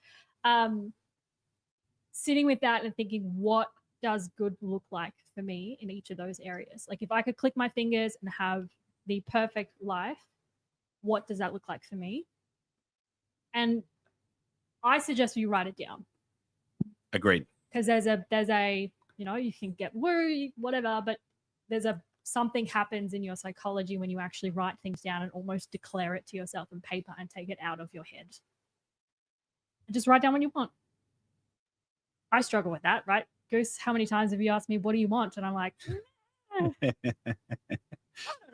Sitting with that and thinking, what does good look like for me in each of those areas? Like if I could click my fingers and have the perfect life, what does that look like for me? And I suggest you write it down. Agreed. Because there's a, you can get worried, whatever, but there's something happens in your psychology when you actually write things down and almost declare it to yourself on paper and take it out of your head. And just write down what you want. I struggle with that, right? Goose, how many times have you asked me, what do you want? And I'm like,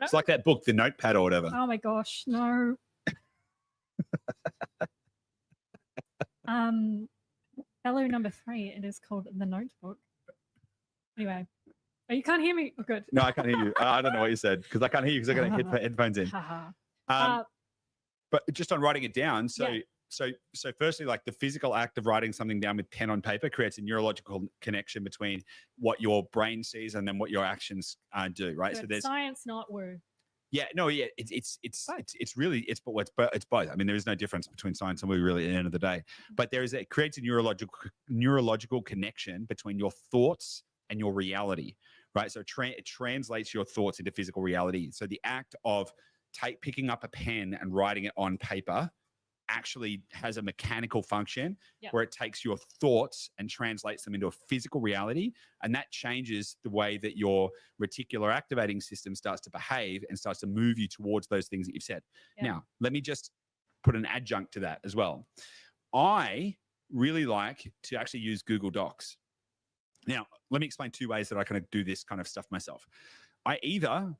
it's like that book, The Notepad or whatever. Oh my gosh, no. Fellow number 3, it is called The Notebook. Anyway. Oh, you can't hear me? Oh, good. No, I can't hear you. I don't know what you said because I can't hear you because I got headphones in. But just on writing it down, so firstly, like the physical act of writing something down with pen on paper creates a neurological connection between what your brain sees and then what your actions do, right? So there's science, not word. Yeah, no, yeah, it's both. I mean, there is no difference between science and woo really at the end of the day. But it creates a neurological connection between your thoughts and your reality, right? So it translates your thoughts into physical reality. So the act of picking up a pen and writing it on paper actually has a mechanical function where it takes your thoughts and translates them into a physical reality. And that changes the way that your reticular activating system starts to behave and starts to move you towards those things that you've said. Yeah. Now, let me just put an adjunct to that as well. I really like to actually use Google Docs. Now, let me explain 2 ways that I kind of do this kind of stuff myself. I either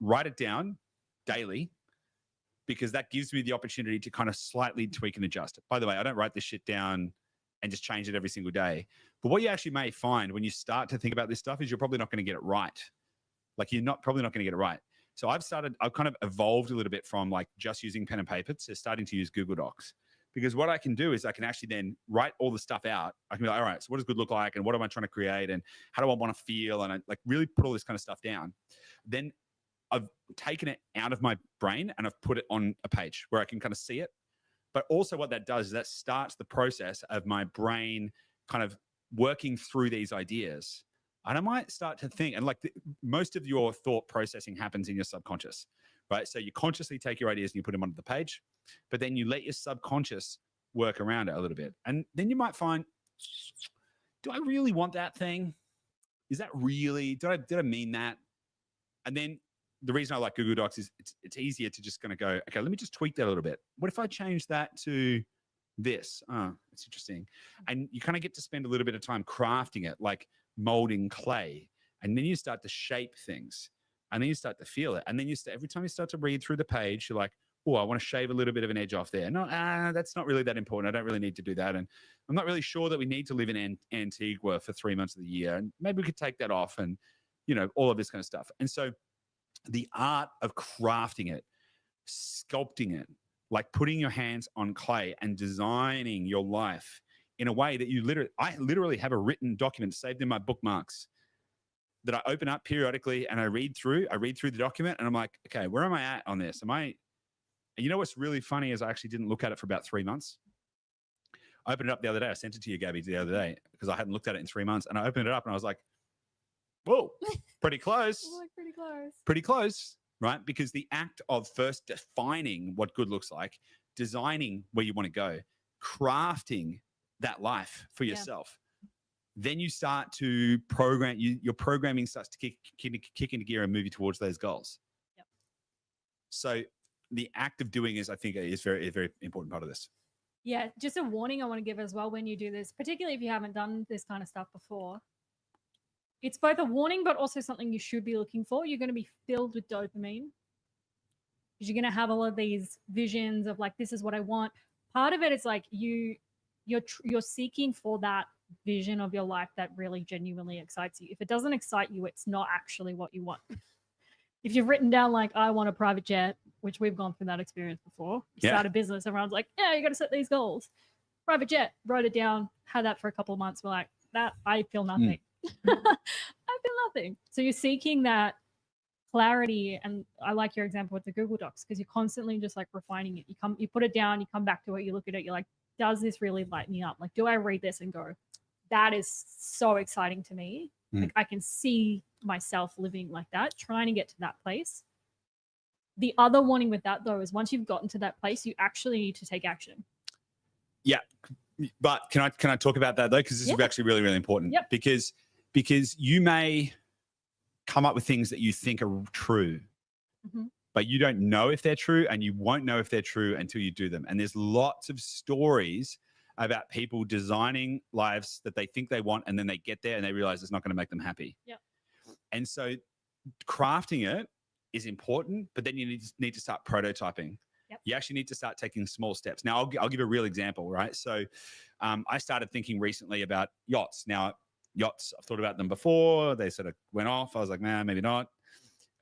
write it down daily, because that gives me the opportunity to kind of slightly tweak and adjust. By the way, I don't write this shit down and just change it every single day. But what you actually may find when you start to think about this stuff is you're probably not going to get it right. Like probably not going to get it right. So I've kind of evolved a little bit from like just using pen and paper to starting to use Google Docs. Because what I can do is I can actually then write all the stuff out. I can be like, all right, so what does good look like? And what am I trying to create? And how do I want to feel? And I like really put all this kind of stuff down. Then I've taken it out of my brain and I've put it on a page where I can kind of see it. But also what that does is that starts the process of my brain kind of working through these ideas. And I might start to think, and like most of your thought processing happens in your subconscious, right? So you consciously take your ideas and you put them onto the page, but then you let your subconscious work around it a little bit. And then you might find, do I really want that thing? Is that really, did I mean that? And then the reason I like Google Docs is it's easier to just kind of go, okay, let me just tweak that a little bit. What if I change that to this? Oh, it's interesting. And you kind of get to spend a little bit of time crafting it, like molding clay. And then you start to shape things. And then you start to feel it. And then every time you start to read through the page, you're like, oh, I want to shave a little bit of an edge off there. No, that's not really that important. I don't really need to do that. And I'm not really sure that we need to live in Antigua for 3 months of the year. And maybe we could take that off and, all of this kind of stuff. And so the art of crafting it, sculpting it, like putting your hands on clay and designing your life in a way that I literally have a written document saved in my bookmarks that I open up periodically and I read through the document and I'm like, okay, where am I at on this? And you know what's really funny is I actually didn't look at it for about 3 months. I opened it up the other day. I sent it to you, Gabby, the other day because I hadn't looked at it in 3 months. And I opened it up and I was like, whoa, pretty close. Pretty close, right? Because the act of first defining what good looks like, designing where you want to go, crafting that life for yourself, then you start to program, your programming starts to kick into gear and move you towards those goals. Yep. So the act of doing I think is very, very important part of this. Yeah, just a warning I want to give as well when you do this, particularly if you haven't done this kind of stuff before. It's both a warning, but also something you should be looking for. You're going to be filled with dopamine because you're going to have all of these visions of like, this is what I want. Part of it is like you're seeking for that vision of your life that really genuinely excites you. If it doesn't excite you, it's not actually what you want. If you've written down like, I want a private jet, which we've gone through that experience before. You start a business, everyone's like, yeah, you got to set these goals. Private jet, wrote it down, had that for a couple of months. We're like, that I feel nothing. I feel nothing. So you're seeking that clarity. And I like your example with the Google Docs because you're constantly just like refining it. You put it down, you come back to it, you look at it, you're like, does this really light me up? Like, do I read this and go, that is so exciting to me. Like I can see myself living like that, trying to get to that place. The other warning with that though is once you've gotten to that place, you actually need to take action. Yeah. But can I talk about that though? Because this is actually really, really important. Yep. Because you may come up with things that you think are true, but you don't know if they're true, and you won't know if they're true until you do them. And there's lots of stories about people designing lives that they think they want, and then they get there and they realize it's not going to make them happy. Yep. And so crafting it is important, but then you need to start prototyping. Yep. You actually need to start taking small steps. Now, I'll give a real example, right? So I started thinking recently about yachts. Now, yachts, I've thought about them before. They sort of went off. I was like, nah, maybe not.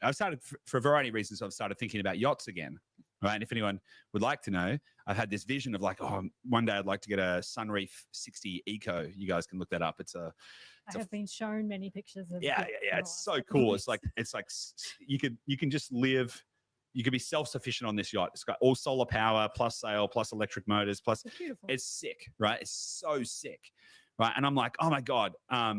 I've started, for a variety of reasons, I've started thinking about yachts again, right? And if anyone would like to know, I've had this vision of like, oh, one day I'd like to get a Sunreef 60 Eco. You guys can look that up. I have been shown many pictures of it. It's so cool. It's like you can just live. You could be self-sufficient on this yacht. It's got all solar power, plus sail, plus electric motors, plus it's sick, right? It's so sick, right? And I'm like, oh my God, I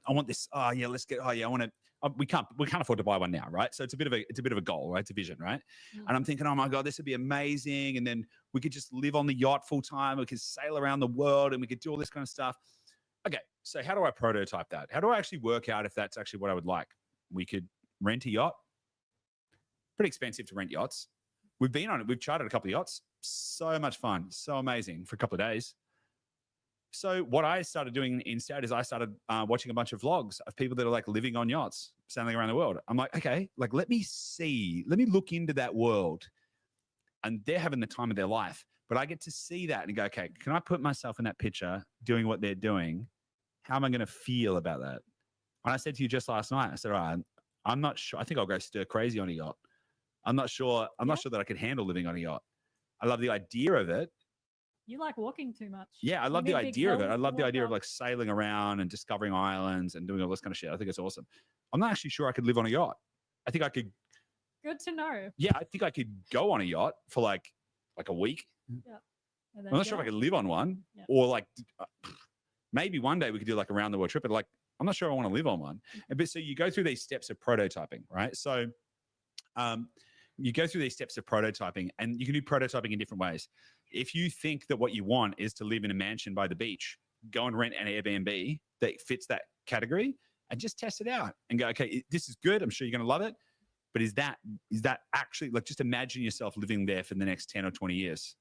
want this. Oh yeah, let's get. Oh yeah, I want to. We can't afford to buy one now, right? So it's a bit of a goal, right? It's a vision, right? And I'm thinking, oh my God, this would be amazing. And then we could just live on the yacht full time. We could sail around the world, and we could do all this kind of stuff. Okay, so how do I prototype that? How do I actually work out if that's actually what I would like? We could rent a yacht. Pretty expensive to rent yachts. We've been on it. We've chartered a couple of yachts. So much fun. So amazing for a couple of days. So what I started doing instead is I started watching a bunch of vlogs of people that are like living on yachts, sailing around the world. I'm like, okay, like let me look into that world. And they're having the time of their life. But I get to see that and go, okay, can I put myself in that picture doing what they're doing? How am I going to feel about that? And I said to you just last night, I said, all right, I'm not sure. I think I'll go stir crazy on a yacht. I'm not sure that I could handle living on a yacht. I love the idea of it. You like walking too much. Yeah, I love the idea of it. I love the idea of like sailing around and discovering islands and doing all this kind of shit. I think it's awesome. I'm not actually sure I could live on a yacht. I think I could. Good to know. Yeah, I think I could go on a yacht for like a week. Yeah. I'm not sure if I could live on one, Yeah. or like maybe one day we could do like a round the world trip. But like, I'm not sure I want to live on one. But so you go through these steps of prototyping, right? So, you go through these steps of prototyping, and you can do prototyping in different ways. If you think that what you want is to live in a mansion by the beach, go and rent an Airbnb that fits that category, and just test it out and go, okay, this is good. I'm sure you're going to love it. But is that actually, like, just imagine yourself living there for the next 10 or 20 years.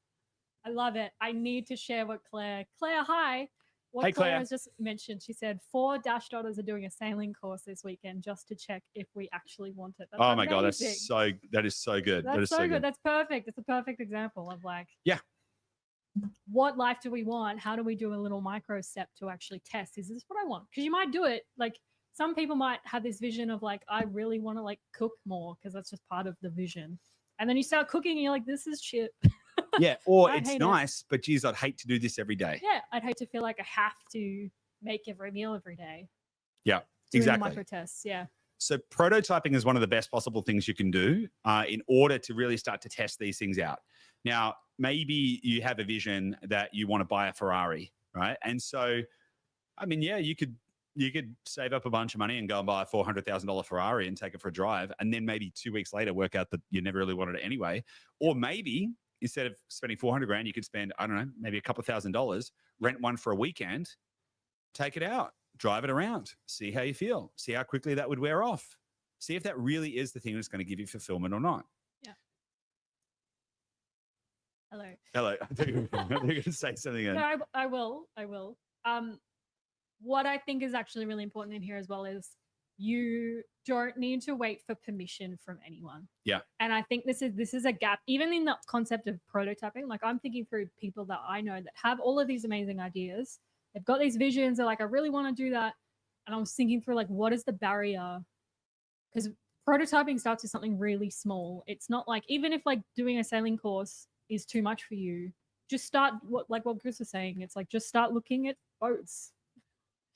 I love it. I need to share what Claire, hi. What Hey, Claire Claire has just mentioned. She said 4 Dash Dotters are doing a sailing course this weekend just to check if we actually want it. That's oh amazing. my God, that is so good. That's so good. That's perfect. It's a perfect example of like, yeah, what life do we want? How do we do a little micro step to actually test? Is this what I want? Because you might do it. Like some people might have this vision of like, I really want to like cook more because that's just part of the vision. And then you start cooking and you're like, this is shit. Yeah, or it's nice, but geez, I'd hate to do this every day. Yeah, I'd hate to feel like I have to make every meal every day. Yeah, doing exactly. Micro tests, yeah. So prototyping is one of the best possible things you can do in order to really start to test these things out. Now, maybe you have a vision that you want to buy a Ferrari, right? And so, I mean, yeah, you could save up a bunch of money and go and buy a $400,000 Ferrari and take it for a drive, and then maybe 2 weeks later work out that you never really wanted it anyway. Or maybe instead of spending 400 grand, you could spend, I don't know, maybe a couple of $1,000s, rent one for a weekend, take it out, drive it around, see how you feel, see how quickly that would wear off, see if that really is the thing that's going to give you fulfillment or not. Yeah. Hello. I thought you were going to say something. No, I will. What I think is actually really important in here as well is you don't need to wait for permission from anyone. Yeah. And I think this is a gap, even in the concept of prototyping. Like I'm thinking through people that I know that have all of these amazing ideas. They've got these visions. They're like, I really want to do that. And I was thinking through like, what is the barrier? Because prototyping starts with something really small. It's not like, even if like doing a sailing course is too much for you, just start what Chris was saying. It's like, just start looking at boats.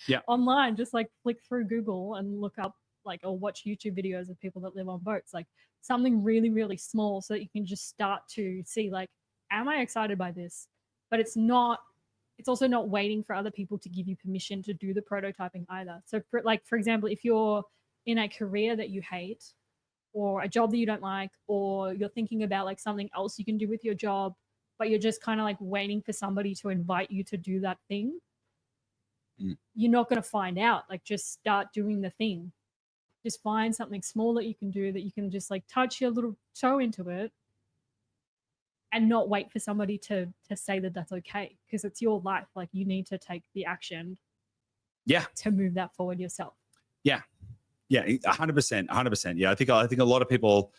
Yeah. Online, just like flick through Google and look up like, or watch YouTube videos of people that live on boats, like something really, really small so that you can just start to see like, am I excited by this? But it's also not waiting for other people to give you permission to do the prototyping either. So for example, if you're in a career that you hate or a job that you don't like, or you're thinking about like something else you can do with your job, but you're just kind of like waiting for somebody to invite you to do that thing, you're not going to find out. Like just start doing the thing. Just find something small that you can do, that you can just like touch your little toe into it and not wait for somebody to say that that's okay, because it's your life. Like you need to take the action to move that forward yourself. Yeah, 100%. Yeah, I think a lot of people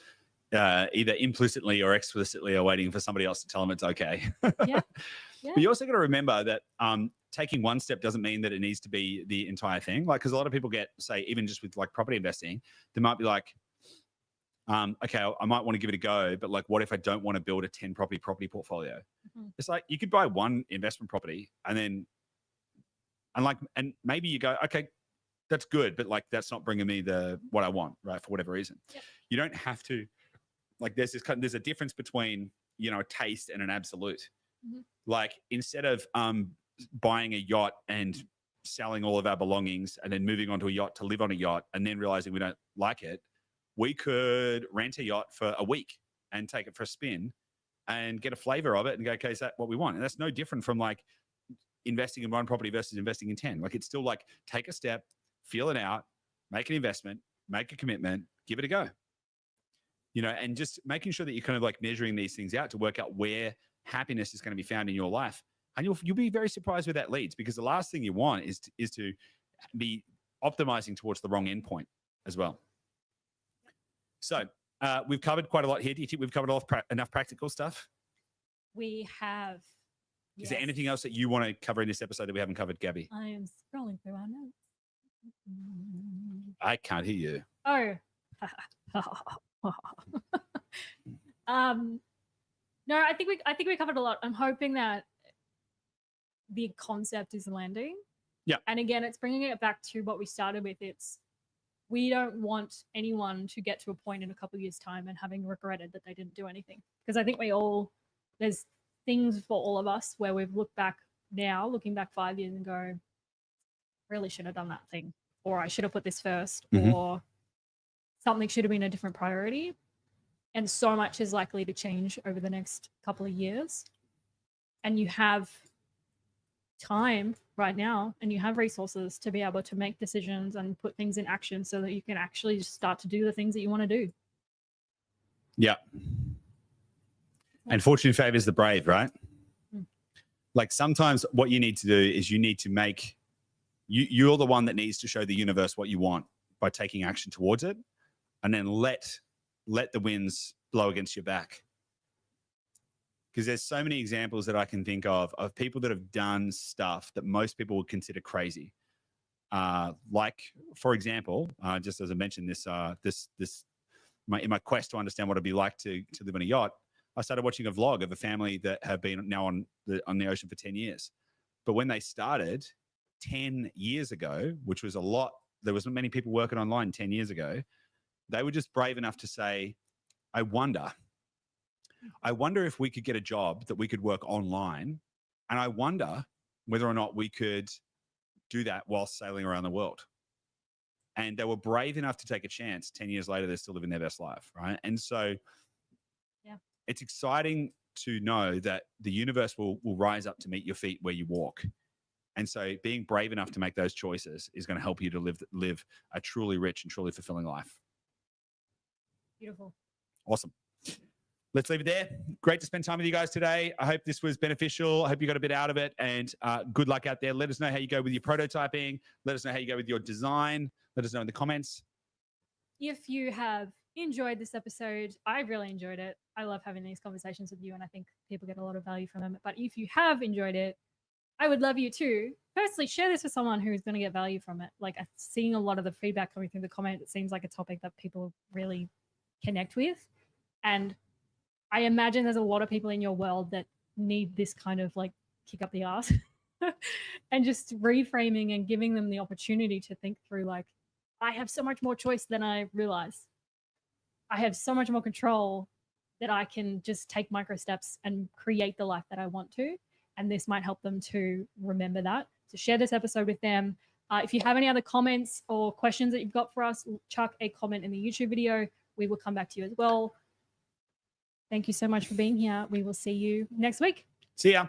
either implicitly or explicitly are waiting for somebody else to tell them it's okay. Yeah. But you also got to remember that taking one step doesn't mean that it needs to be the entire thing. Like, because a lot of people get, say, even just with like property investing, they might be like, okay, I might want to give it a go, but like, what if I don't want to build a 10 property portfolio? Mm-hmm. It's like, you could buy one investment property and maybe you go, okay, that's good, but like, that's not bringing me what I want, right? For whatever reason. Yep. You don't have to, like, there's a difference between, a taste and an absolute. Mm-hmm. Like, instead of buying a yacht and selling all of our belongings and then moving onto a yacht to live on a yacht and then realizing we don't like it, we could rent a yacht for a week and take it for a spin and get a flavor of it and go, okay, is that what we want? And that's no different from like investing in one property versus investing in 10. Like, it's still like, take a step, feel it out, make an investment, make a commitment, give it a go. And just making sure that you're kind of like measuring these things out to work out where happiness is going to be found in your life. And you'll be very surprised where that leads, because the last thing you want is to be optimizing towards the wrong endpoint as well. So we've covered quite a lot here. Do you think we've covered enough practical stuff? We have. Is there anything else that you want to cover in this episode that we haven't covered, Gabby? I am scrolling through our notes. I can't hear you. Oh. No, I think we covered a lot. I'm hoping that the concept is landing. Yeah. And again, it's bringing it back to what we started with. It's we don't want anyone to get to a point in a couple of years' time and having regretted that they didn't do anything. Because I think there's things for all of us where we've looked back now, looking back 5 years and go, really should have done that thing, or I should have put this first, or something should have been a different priority. And so much is likely to change over the next couple of years. And you have time right now and you have resources to be able to make decisions and put things in action so that you can actually just start to do the things that you want to do. Yeah. And fortune favors the brave, right? Like sometimes what you need to do is you need to make, you're the one that needs to show the universe what you want by taking action towards it, and then let the winds blow against your back. Because there's so many examples that I can think of people that have done stuff that most people would consider crazy. Like, for example, just as I mentioned, in my quest to understand what it'd be like to live on a yacht, I started watching a vlog of a family that have been now on the ocean for 10 years. But when they started 10 years ago, which was a lot, there wasn't many people working online 10 years ago, they were just brave enough to say, I wonder if we could get a job that we could work online. And I wonder whether or not we could do that while sailing around the world. And they were brave enough to take a chance. 10 years later, they're still living their best life, right? And so it's exciting to know that the universe will rise up to meet your feet where you walk. And so being brave enough to make those choices is going to help you to live a truly rich and truly fulfilling life. Beautiful. Awesome. Let's leave it there. Great to spend time with you guys today. I hope this was beneficial. I hope you got a bit out of it, and good luck out there. Let us know how you go with your prototyping. Let us know how you go with your design. Let us know in the comments. If you have enjoyed this episode, I really enjoyed it. I love having these conversations with you, and I think people get a lot of value from them. But if you have enjoyed it, I would love you to firstly share this with someone who's going to get value from it. Like, seeing a lot of the feedback coming through the comment, it seems like a topic that people really connect with. And I imagine there's a lot of people in your world that need this kind of like kick up the ass and just reframing and giving them the opportunity to think through, like, I have so much more choice than I realize. I have so much more control that I can just take micro steps and create the life that I want to. And this might help them to remember that. So share this episode with them. If you have any other comments or questions that you've got for us, chuck a comment in the YouTube video. We will come back to you as well. Thank you so much for being here. We will see you next week. See ya.